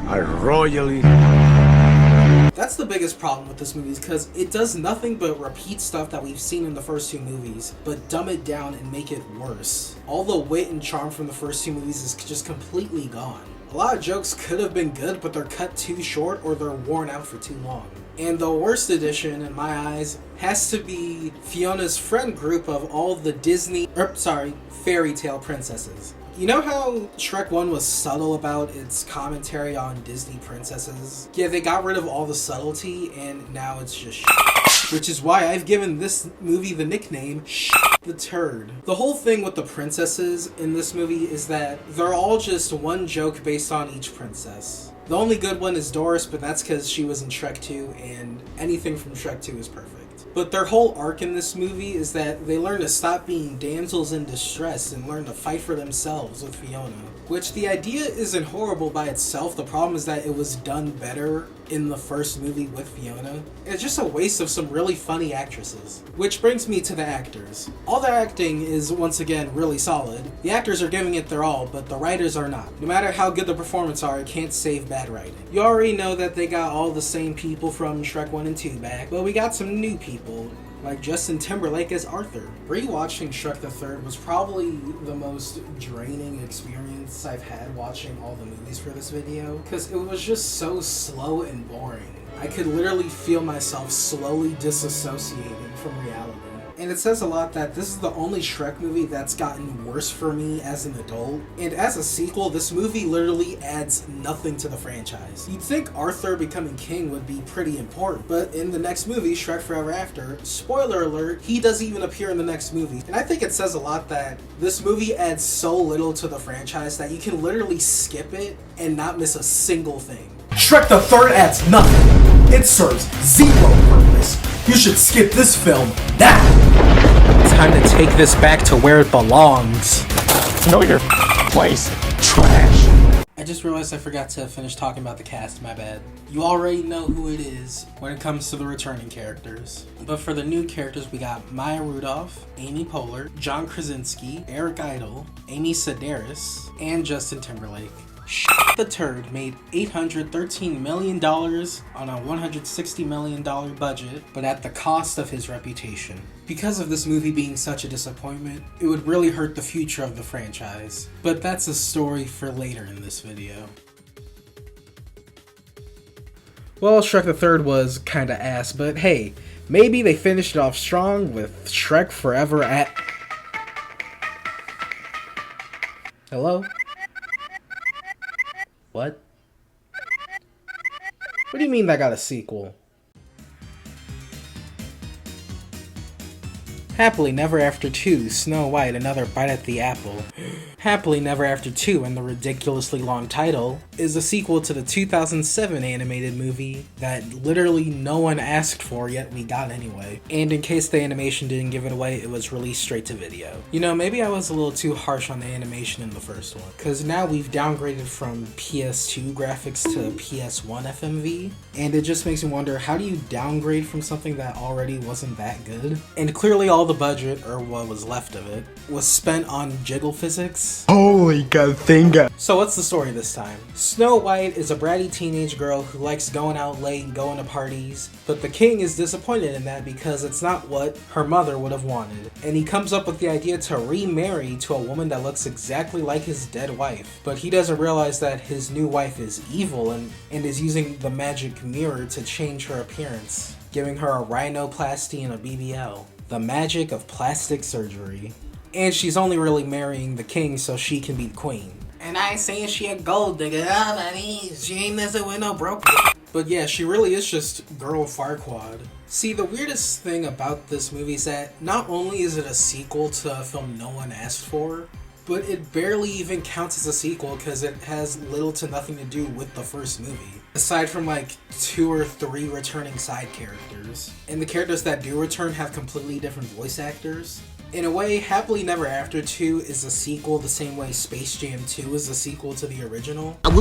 I royally... That's the biggest problem with this movie, is because it does nothing but repeat stuff that we've seen in the first two movies, but dumb it down and make it worse. All the wit and charm from the first two movies is just completely gone. A lot of jokes could have been good, but they're cut too short or they're worn out for too long. And the worst addition, in my eyes, has to be Fiona's friend group of all the fairy tale princesses. You know how Shrek 1 was subtle about its commentary on Disney princesses? Yeah, they got rid of all the subtlety, and now it's just shit. Which is why I've given this movie the nickname Shrek the Third. The whole thing with the princesses in this movie is that they're all just one joke based on each princess. The only good one is Doris, but that's because she was in Shrek 2, and anything from Shrek 2 is perfect. But their whole arc in this movie is that they learn to stop being damsels in distress and learn to fight for themselves with Fiona. Which, the idea isn't horrible by itself, the problem is that it was done better in the first movie with Fiona. It's just a waste of some really funny actresses. Which brings me to the actors. All their acting is, once again, really solid. The actors are giving it their all, but the writers are not. No matter how good the performances are, it can't save bad writing. You already know that they got all the same people from Shrek 1 and 2 back, but we got some new people, like Justin Timberlake as Arthur. Rewatching Shrek the Third was probably the most draining experience I've had watching all the movies for this video, because it was just so slow and boring. I could literally feel myself slowly disassociating from reality. And it says a lot that this is the only Shrek movie that's gotten worse for me as an adult. And as a sequel, this movie literally adds nothing to the franchise. You'd think Arthur becoming king would be pretty important, but in the next movie, Shrek Forever After, spoiler alert, he doesn't even appear in the next movie. And I think it says a lot that this movie adds so little to the franchise that you can literally skip it and not miss a single thing. Shrek the Third adds nothing. It serves zero purpose. You should skip this film now. Time to take this back to where it belongs. Know your place, trash. I just realized I forgot to finish talking about the cast, my bad. You already know who it is when it comes to the returning characters. But for the new characters, we got Maya Rudolph, Amy Poehler, John Krasinski, Eric Idle, Amy Sedaris, and Justin Timberlake. Shrek the Third made $813 million on a $160 million budget, but at the cost of his reputation. Because of this movie being such a disappointment, it would really hurt the future of the franchise. But that's a story for later in this video. Well, Shrek the Third was kinda ass, but hey, maybe they finished it off strong with Shrek Forever at... Hello? What? What do you mean that got a sequel? Happily Never After 2, Snow White, Another Bite at the Apple. Happily Never After 2, and the ridiculously long title, is a sequel to the 2007 animated movie that literally no one asked for, yet we got anyway. And in case the animation didn't give it away, it was released straight to video. You know, maybe I was a little too harsh on the animation in the first one, because now we've downgraded from PS2 graphics to PS1 FMV, and it just makes me wonder, how do you downgrade from something that already wasn't that good? And clearly all the the budget, or what was left of it, was spent on jiggle physics. Holy Gothinga. So what's the story this time? Snow White is a bratty teenage girl who likes going out late and going to parties, but the king is disappointed in that because it's not what her mother would have wanted. And he comes up with the idea to remarry to a woman that looks exactly like his dead wife. But he doesn't realize that his new wife is evil and is using the magic mirror to change her appearance, giving her a rhinoplasty and a BBL. The magic of plastic surgery. And she's only really marrying the king so she can be the queen. And I ain't saying she a gold digger, she ain't messing with no broke. But yeah, she really is just girl Farquaad. See, the weirdest thing about this movie is that not only is it a sequel to a film no one asked for, but it barely even counts as a sequel because it has little to nothing to do with the first movie. Aside from like 2 or 3 returning side characters. And the characters that do return have completely different voice actors. In a way, Happily Never After 2 is a sequel the same way Space Jam 2 is a sequel to the original. Here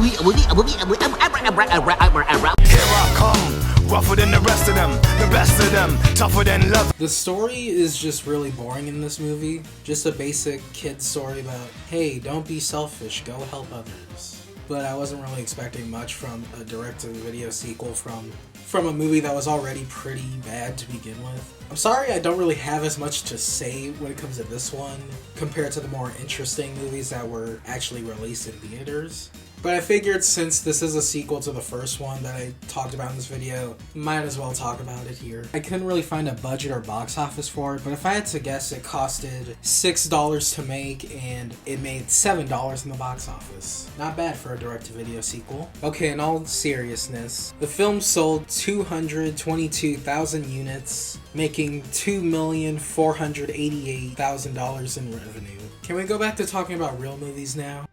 I come, rougher than the rest of them, the best of them, tougher than love. The story is just really boring in this movie. Just a basic kid story about, hey, don't be selfish, go help others. But I wasn't really expecting much from a direct-to-video sequel from a movie that was already pretty bad to begin with. I'm sorry I don't really have as much to say when it comes to this one compared to the more interesting movies that were actually released in theaters. But I figured since this is a sequel to the first one that I talked about in this video, might as well talk about it here. I couldn't really find a budget or box office for it, but if I had to guess, it costed $6 to make and it made $7 in the box office. Not bad for a direct-to-video sequel. Okay, in all seriousness, the film sold 222,000 units, making $2,488,000 in revenue. Can we go back to talking about real movies now?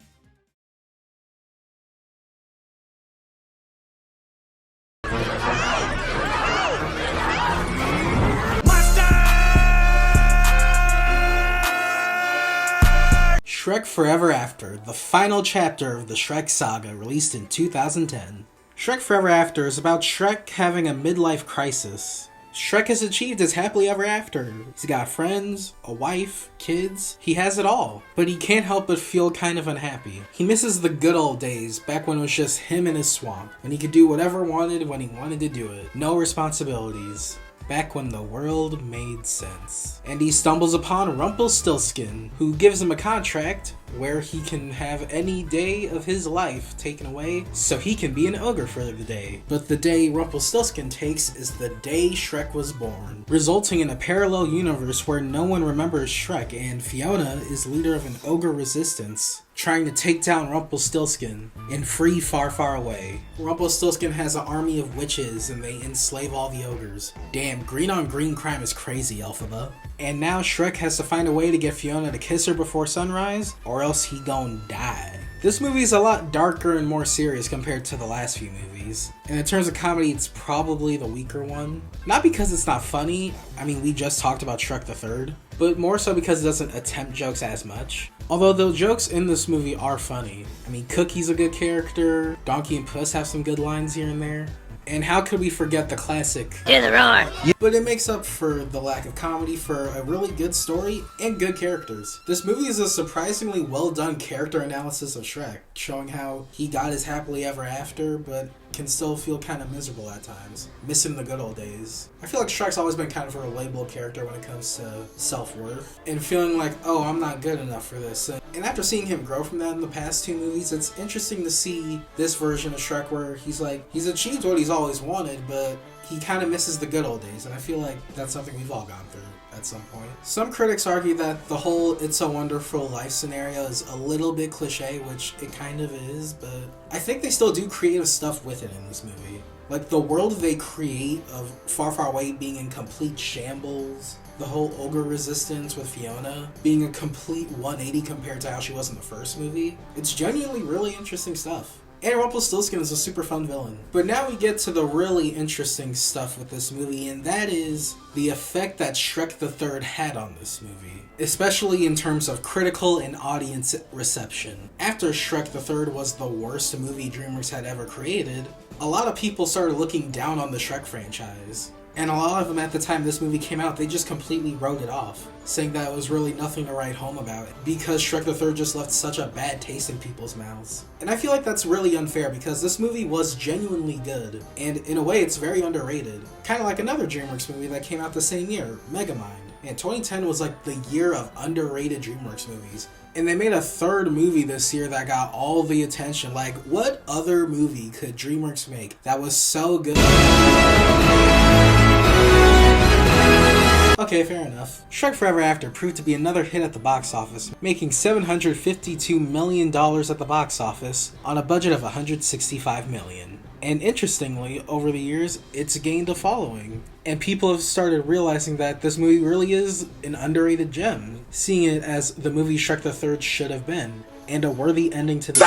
Shrek Forever After, the final chapter of the Shrek saga, released in 2010. Shrek Forever After is about Shrek having a midlife crisis. Shrek has achieved his happily ever after. He's got friends, a wife, kids, he has it all. But he can't help but feel kind of unhappy. He misses the good old days, back when it was just him and his swamp, when he could do whatever wanted when he wanted to do it. No responsibilities. Back when the world made sense. And he stumbles upon Rumpelstiltskin, who gives him a contract where he can have any day of his life taken away so he can be an ogre for the day. But the day Rumpelstiltskin takes is the day Shrek was born, resulting in a parallel universe where no one remembers Shrek and Fiona is leader of an ogre resistance, trying to take down Rumpelstiltskin and free Far Far Away. Rumpelstiltskin has an army of witches and they enslave all the ogres. Damn, green on green crime is crazy, Elphaba. And now Shrek has to find a way to get Fiona to kiss her before sunrise, or else he gon' die. This movie is a lot darker and more serious compared to the last few movies. And in terms of comedy, it's probably the weaker one. Not because it's not funny, I mean we just talked about Shrek the Third, but more so because it doesn't attempt jokes as much. Although the jokes in this movie are funny. I mean, Cookie's a good character, Donkey and Puss have some good lines here and there. And how could we forget the classic "Hear the roar"? But it makes up for the lack of comedy for a really good story and good characters. This movie is a surprisingly well done character analysis of Shrek, showing how he got his happily ever after, but can still feel kind of miserable at times, missing the good old days. I feel like Shrek's always been kind of a relatable character when it comes to self-worth, and feeling like, oh, I'm not good enough for this. And after seeing him grow from that in the past 2 movies, it's interesting to see this version of Shrek where he's achieved what he's always wanted, but he kind of misses the good old days, and I feel like that's something we've all gone through at some point. Some critics argue that the whole It's a Wonderful Life scenario is a little bit cliche, which it kind of is, but I think they still do creative stuff with it in this movie. Like the world they create of Far Far Away being in complete shambles, the whole ogre resistance with Fiona being a complete 180 compared to how she was in the first movie. It's genuinely really interesting stuff. And Rumpelstiltskin is a super fun villain. But now we get to the really interesting stuff with this movie, and that is the effect that Shrek the Third had on this movie. Especially in terms of critical and audience reception. After Shrek the Third was the worst movie DreamWorks had ever created, a lot of people started looking down on the Shrek franchise. And a lot of them at the time this movie came out, they just completely wrote it off, saying that it was really nothing to write home about because Shrek the Third just left such a bad taste in people's mouths. And I feel like that's really unfair because this movie was genuinely good, and in a way it's very underrated. Kind of like another DreamWorks movie that came out the same year, Megamind. And 2010 was like the year of underrated DreamWorks movies. And they made a third movie this year that got all the attention. Like, what other movie could DreamWorks make that was so good? Okay, fair enough. Shrek Forever After proved to be another hit at the box office, making $752 million at the box office on a budget of $165 million. And interestingly, over the years, it's gained a following. And people have started realizing that this movie really is an underrated gem, seeing it as the movie Shrek the Third should have been, and a worthy ending to the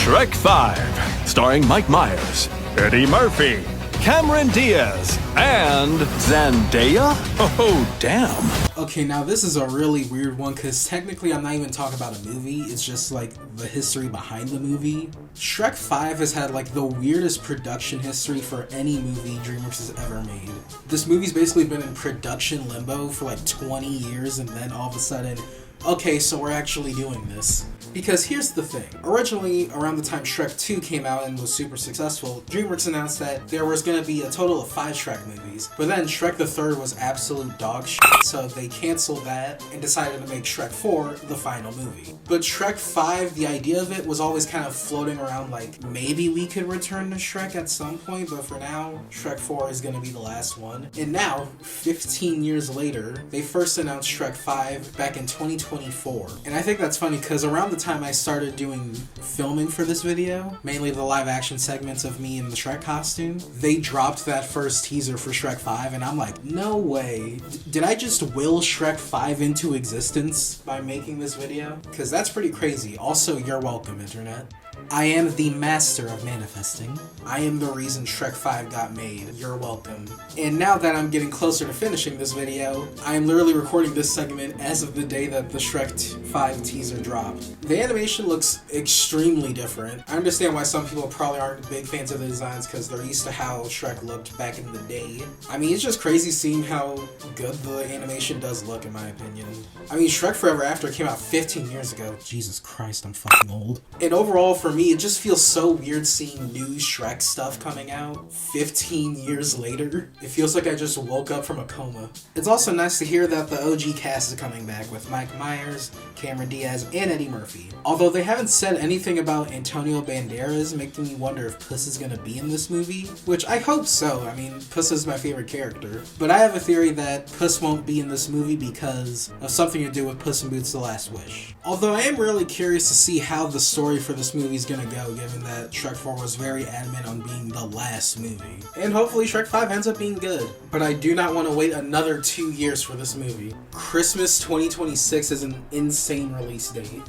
Shrek 5, starring Mike Myers, Eddie Murphy, Cameron Diaz, and Zendaya? Oh, damn. Okay, now this is a really weird one because technically I'm not even talking about a movie, it's just like the history behind the movie. Shrek 5 has had like the weirdest production history for any movie DreamWorks has ever made. This movie's basically been in production limbo for like 20 years and then all of a sudden, okay, so we're actually doing this. Because here's the thing, originally around the time Shrek 2 came out and was super successful, DreamWorks announced that there was going to be a total of 5 Shrek movies, but then Shrek the Third was absolute dog shit, so they canceled that and decided to make Shrek 4 the final movie. But Shrek 5, the idea of it was always kind of floating around like, maybe we could return to Shrek at some point, but for now, Shrek 4 is going to be the last one. And now, 15 years later, they first announced Shrek 5 back in 2024. And I think that's funny because around the time I started doing filming for this video, mainly the live action segments of me in the Shrek costume, they dropped that first teaser for Shrek 5 and I'm like, no way. Did I just will Shrek 5 into existence by making this video? Because that's pretty crazy. Also, you're welcome, internet. I am the master of manifesting. I am the reason Shrek 5 got made. You're welcome. And now that I'm getting closer to finishing this video, I am literally recording this segment as of the day that the Shrek 5 teaser dropped. The animation looks extremely different. I understand why some people probably aren't big fans of the designs because they're used to how Shrek looked back in the day. I mean, it's just crazy seeing how good the animation does look in my opinion. I mean, Shrek Forever After came out 15 years ago. Jesus Christ, I'm fucking old. And overall, for me, it just feels so weird seeing new Shrek stuff coming out 15 years later. It feels like I just woke up from a coma. It's also nice to hear that the OG cast is coming back with Mike Myers, Cameron Diaz, and Eddie Murphy. Although they haven't said anything about Antonio Banderas, making me wonder if Puss is gonna be in this movie, which I hope so. I mean, Puss is my favorite character. But I have a theory that Puss won't be in this movie because of something to do with Puss in Boots: The Last Wish. Although I am really curious to see how the story for this movie is gonna go, given that Shrek 4 was very adamant on being the last movie. And hopefully Shrek 5 ends up being good. But I do not want to wait another 2 years for this movie. Christmas 2026 is an insane release date.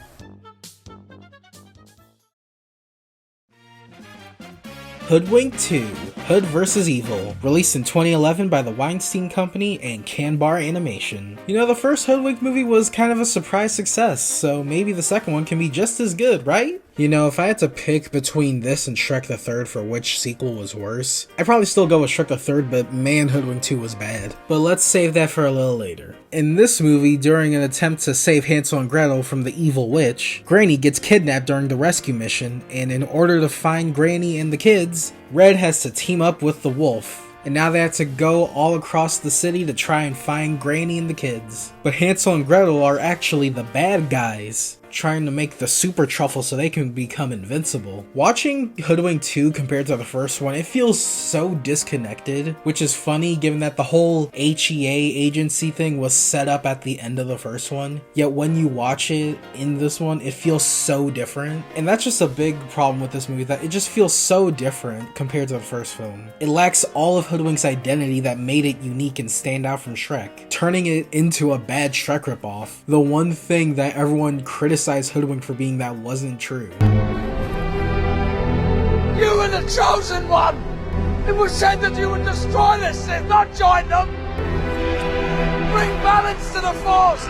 Hoodwinked 2, Hood vs. Evil, released in 2011 by the Weinstein Company and Canbar Animation. You know, the first Hoodwinked movie was kind of a surprise success, so maybe the second one can be just as good, right? You know, if I had to pick between this and Shrek the Third for which sequel was worse, I'd probably still go with Shrek the Third, but man, Hoodwinked 2 was bad. But let's save that for a little later. In this movie, during an attempt to save Hansel and Gretel from the evil witch, Granny gets kidnapped during the rescue mission, and in order to find Granny and the kids, Red has to team up with the wolf. And now they have to go all across the city to try and find Granny and the kids. But Hansel and Gretel are actually the bad guys, trying to make the super truffle so they can become invincible. Watching Hoodwinked 2 compared to the first one, it feels so disconnected, which is funny given that the whole HEA agency thing was set up at the end of the first one. Yet when you watch it in this one, it feels so different. And that's just a big problem with this movie, that it just feels so different compared to the first film. It lacks all of Hoodwinked's identity that made it unique and stand out from Shrek, turning it into a bad Shrek ripoff. The one thing that everyone criticized Hoodwinked for being that wasn't true. You were the chosen one! It was said that you would destroy the Sith, not join them! Bring balance to the Force,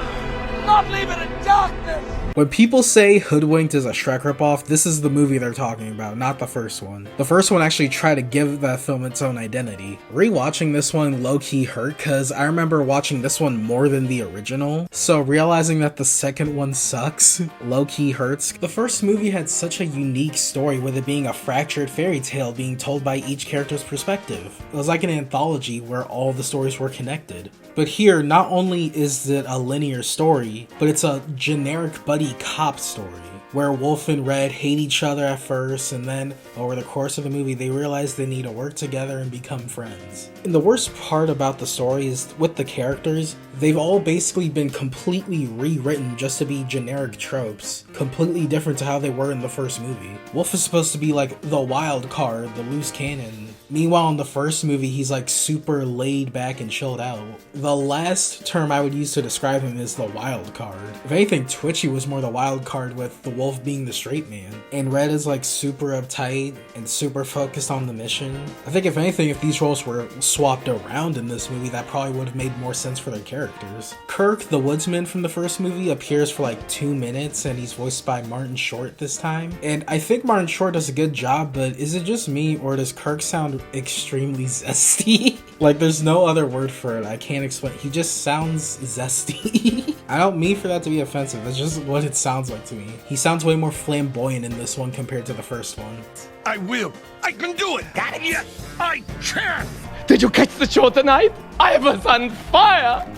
not leave it in darkness! When people say Hoodwinked is a Shrek ripoff, this is the movie they're talking about, not the first one. The first one actually tried to give that film its own identity. Rewatching this one low-key hurt, cause I remember watching this one more than the original, so realizing that the second one sucks low-key hurts. The first movie had such a unique story, with it being a fractured fairy tale being told by each character's perspective. It was like an anthology where all the stories were connected. But here, not only is it a linear story, but it's a generic buddy cop story, where Wolf and Red hate each other at first, and then over the course of the movie they realize they need to work together and become friends. And the worst part about the story is, with the characters, they've all basically been completely rewritten just to be generic tropes, completely different to how they were in the first movie. Wolf is supposed to be like the wild card, the loose cannon. Meanwhile, in the first movie, he's like super laid back and chilled out. The last term I would use to describe him is the wild card. If anything, Twitchy was more the wild card, with the Wolf being the straight man. And Red is like super uptight and super focused on the mission. I think if anything, if these roles were swapped around in this movie, that probably would have made more sense for their characters. Kirk, the woodsman from the first movie, appears for like 2 minutes, and he's voiced by Martin Short this time. And I think Martin Short does a good job, but is it just me, or does Kirk sound extremely zesty? Like, there's no other word for it. I can't explain. He just sounds zesty. I don't mean for that to be offensive. That's just what it sounds like to me. He sounds way more flamboyant in this one compared to the first one. I will. I can do it. Got it? Yes, I can. Did you catch the show tonight? I was on fire!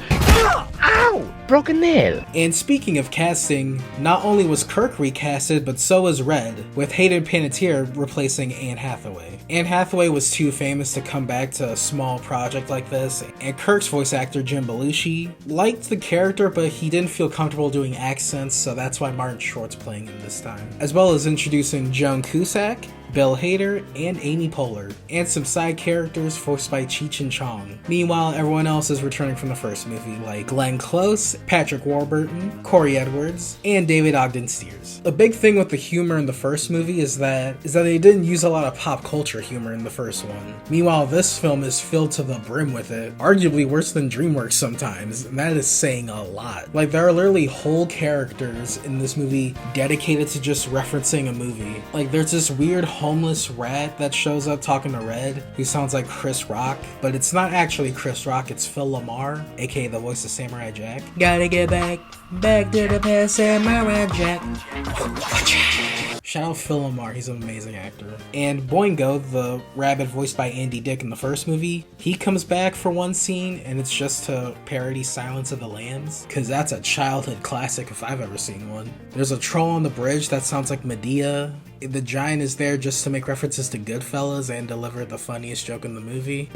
Ow! Broken nail. And speaking of casting, not only was Kirk recasted, but so was Red, with Hayden Panettiere replacing Anne Hathaway. Anne Hathaway was too famous to come back to a small project like this, and Kirk's voice actor Jim Belushi liked the character, but he didn't feel comfortable doing accents, so that's why Martin Short's playing him this time. As well as introducing Joan Cusack, Bill Hader, and Amy Poehler, and some side characters voiced by Cheech and Chong. Meanwhile, everyone else is returning from the first movie, like Glenn Close, Patrick Warburton, Corey Edwards, and David Ogden Stiers. The big thing with the humor in the first movie is that they didn't use a lot of pop culture humor in the first one. Meanwhile, this film is filled to the brim with it, arguably worse than DreamWorks sometimes, and that is saying a lot. Like, there are literally whole characters in this movie dedicated to just referencing a movie. Like, there's this weird homeless rat that shows up talking to Red, who sounds like Chris Rock, but it's not actually Chris Rock, it's Phil Lamar, aka the voice of Samurai Jack. Gotta get back to the past, Samurai Jack. Shout out Phil Lamar, he's an amazing actor. And Boingo, the rabbit voiced by Andy Dick in the first movie, he comes back for one scene, and it's just to parody Silence of the Lambs, because that's a childhood classic if I've ever seen one. There's a troll on the bridge that sounds like Medea. The giant is there just to make references to Goodfellas and deliver the funniest joke in the movie.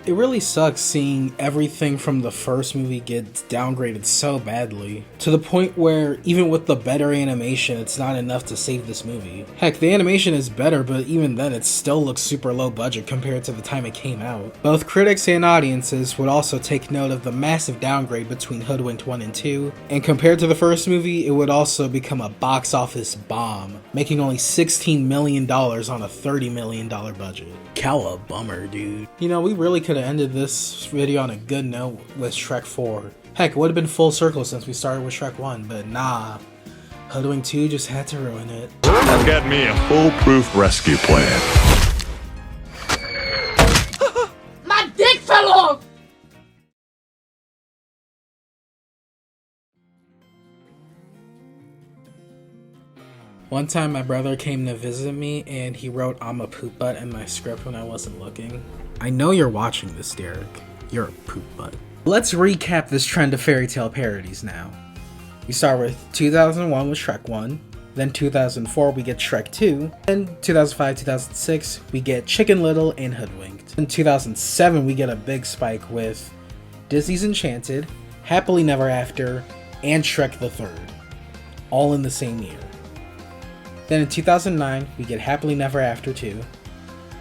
It really sucks seeing everything from the first movie get downgraded so badly, to the point where even with the better animation, it's not enough to save this movie. Heck, the animation is better, but even then it still looks super low budget compared to the time it came out. Both critics and audiences would also take note of the massive downgrade between Hoodwinked 1 and 2, and compared to the first movie, it would also become a box office bomb, making only $16 million on a $30 million budget. Cow a bummer, dude. You know, we really could have ended this video on a good note with Shrek 4. Heck, it would have been full circle since we started with Shrek 1, but nah. Hoodwinked 2 just had to ruin it. I've got me a foolproof rescue plan. My dick fell off! One time my brother came to visit me and he wrote "I'm a poop butt" in my script when I wasn't looking. I know you're watching this, Derek. You're a poop butt. Let's recap this trend of fairy tale parodies now. We start with 2001 with Shrek 1, then 2004 we get Shrek 2, then 2005-2006 we get Chicken Little and Hoodwinked. In 2007 we get a big spike with Disney's Enchanted, Happily Never After, and Shrek the Third, all in the same year. Then in 2009, we get Happily Never After 2.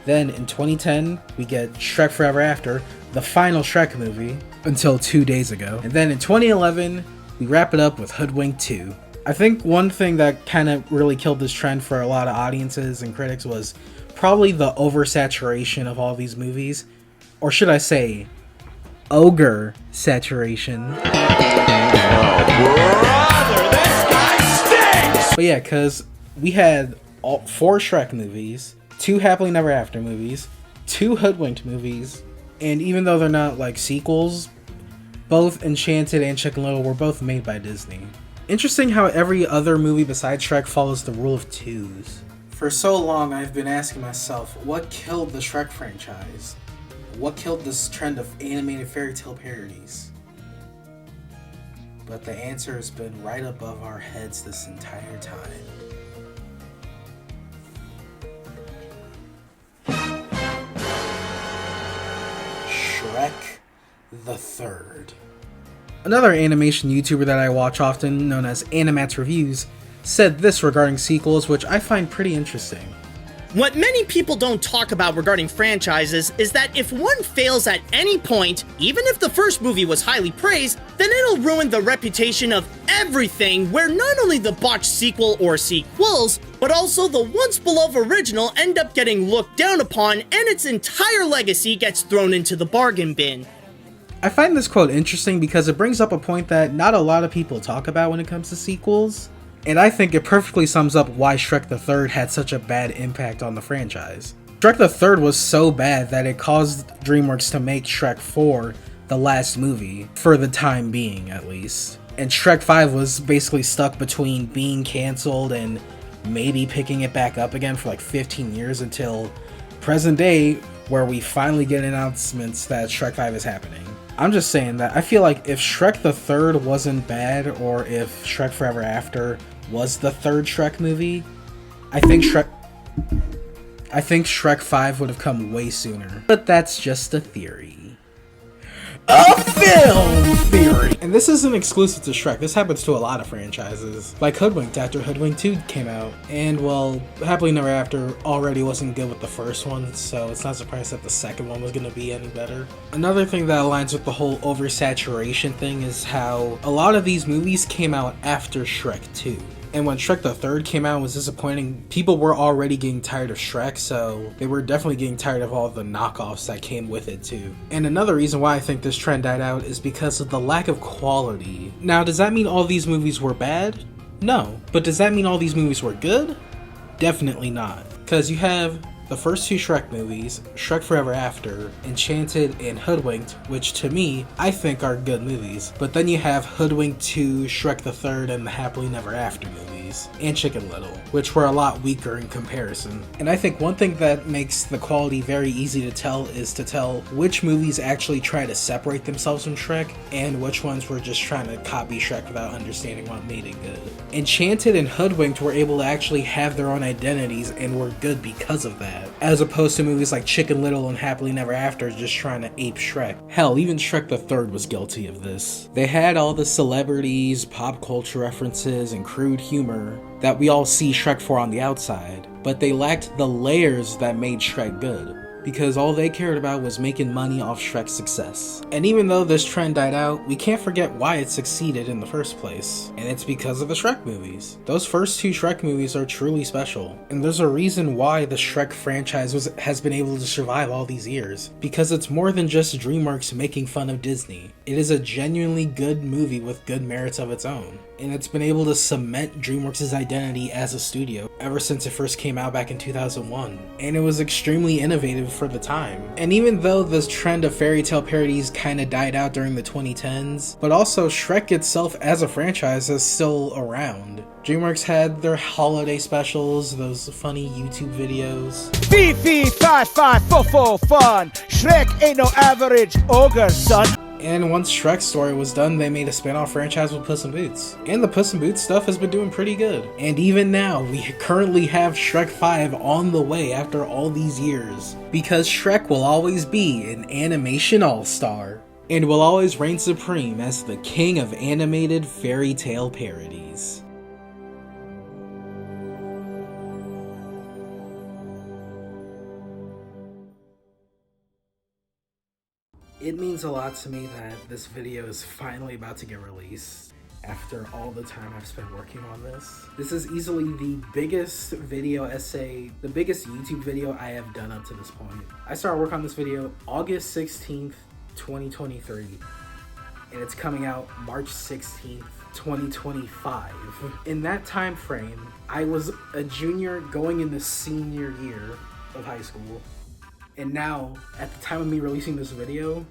Then in 2010, we get Shrek Forever After, the final Shrek movie, until 2 days ago. And then in 2011, we wrap it up with Hoodwinked 2. I think one thing that kind of really killed this trend for a lot of audiences and critics was probably the oversaturation of all these movies. Or should I say, ogre saturation. But yeah, because we had 4 Shrek movies, 2 Happily Never After movies, 2 Hoodwinked movies, and even though they're not like sequels, both Enchanted and Chicken Little were both made by Disney. Interesting how every other movie besides Shrek follows the rule of 2s. For so long, I've been asking myself, what killed the Shrek franchise? What killed this trend of animated fairy tale parodies? But the answer has been right above our heads this entire time. Shrek the Third. Another animation YouTuber that I watch often, known as Animats Reviews, said this regarding sequels, which I find pretty interesting. What many people don't talk about regarding franchises is that if one fails at any point, even if the first movie was highly praised, then it'll ruin the reputation of everything, where not only the botched sequel or sequels, but also the once beloved original end up getting looked down upon and its entire legacy gets thrown into the bargain bin. I find this quote interesting because it brings up a point that not a lot of people talk about when it comes to sequels. And I think it perfectly sums up why Shrek the Third had such a bad impact on the franchise. Shrek the Third was so bad that it caused DreamWorks to make Shrek 4 the last movie, for the time being at least. And Shrek 5 was basically stuck between being cancelled and maybe picking it back up again for like 15 years until present day, where we finally get announcements that Shrek 5 is happening. I'm just saying that I feel like if Shrek the Third wasn't bad, or if Shrek Forever After was the third Shrek movie, I think Shrek 5 would have come way sooner. But that's just a theory. A film theory! And this isn't exclusive to Shrek, this happens to a lot of franchises. Like Hoodwinked after Hoodwinked 2 came out. And well, Happily Never After already wasn't good with the first one, so it's not surprised that the second one was going to be any better. Another thing that aligns with the whole oversaturation thing is how a lot of these movies came out after Shrek 2. And when Shrek the Third came out and was disappointing, people were already getting tired of Shrek, so they were definitely getting tired of all the knockoffs that came with it too. And another reason why I think this trend died out is because of the lack of quality. Now, does that mean all these movies were bad? No. But does that mean all these movies were good? Definitely not. Because you have the first 2 Shrek movies, Shrek Forever After, Enchanted, and Hoodwinked, which to me, I think are good movies. But then you have Hoodwinked 2, Shrek the Third, and the Happily Never After movies, and Chicken Little, which were a lot weaker in comparison. And I think one thing that makes the quality very easy to tell is to tell which movies actually try to separate themselves from Shrek, and which ones were just trying to copy Shrek without understanding what made it good. Enchanted and Hoodwinked were able to actually have their own identities and were good because of that, as opposed to movies like Chicken Little and Happily Never After just trying to ape Shrek. Hell, even Shrek the Third was guilty of this. They had all the celebrities, pop culture references, and crude humor that we all see Shrek for on the outside, but they lacked the layers that made Shrek good, because all they cared about was making money off Shrek's success. And even though this trend died out, we can't forget why it succeeded in the first place, and it's because of the Shrek movies. Those first 2 Shrek movies are truly special, and there's a reason why the Shrek franchise has been able to survive all these years, because it's more than just DreamWorks making fun of Disney. It is a genuinely good movie with good merits of its own, and it's been able to cement DreamWorks' identity as a studio ever since it first came out back in 2001, and it was extremely innovative for the time. And even though this trend of fairy tale parodies kinda died out during the 2010s, but also Shrek itself as a franchise is still around. DreamWorks had their holiday specials, those funny YouTube videos. Fee, fee, fi, fi, fo, fo, fun. Shrek ain't no average ogre, son. And once Shrek's story was done, they made a spin-off franchise with Puss in Boots. And the Puss in Boots stuff has been doing pretty good. And even now, we currently have Shrek 5 on the way after all these years. Because Shrek will always be an animation all-star, and will always reign supreme as the king of animated fairy tale parodies. It means a lot to me that this video is finally about to get released after all the time I've spent working on this. This is easily the biggest video essay, the biggest YouTube video I have done up to this point. I started work on this video August 16th, 2023, and it's coming out March 16th, 2025. In that time frame, I was a junior going into senior year of high school. And now, at the time of me releasing this video,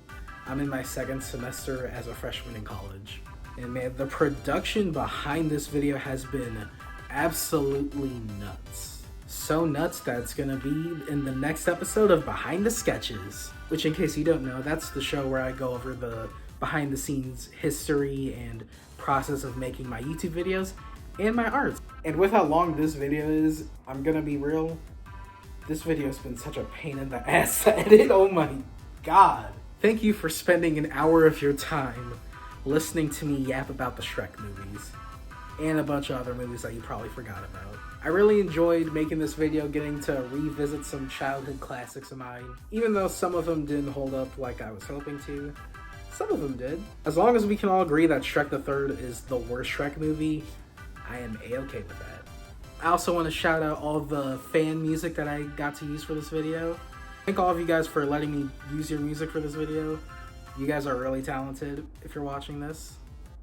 I'm in my second semester as a freshman in college. And man, the production behind this video has been absolutely nuts. So nuts that it's gonna be in the next episode of Behind the Sketches, which, in case you don't know, that's the show where I go over the behind the scenes history and process of making my YouTube videos and my art. And with how long this video is, I'm gonna be real, this video's been such a pain in the ass to edit, oh my god. Thank you for spending an hour of your time listening to me yap about the Shrek movies and a bunch of other movies that you probably forgot about. I really enjoyed making this video, getting to revisit some childhood classics of mine, even though some of them didn't hold up like I was hoping to. Some of them did. As long as we can all agree that Shrek the Third is the worst Shrek movie, I am a-okay with that. I also want to shout out all the fan music that I got to use for this video. Thank all of you guys for letting me use your music for this video. You guys are really talented if you're watching this.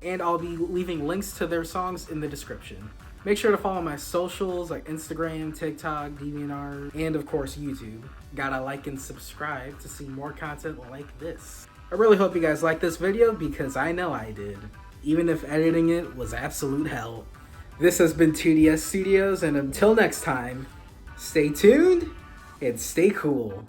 And I'll be leaving links to their songs in the description. Make sure to follow my socials like Instagram, TikTok, DeviantArt, and of course YouTube. Gotta like and subscribe to see more content like this. I really hope you guys liked this video because I know I did, even if editing it was absolute hell. This has been 2DS Studios, and until next time, stay tuned and stay cool.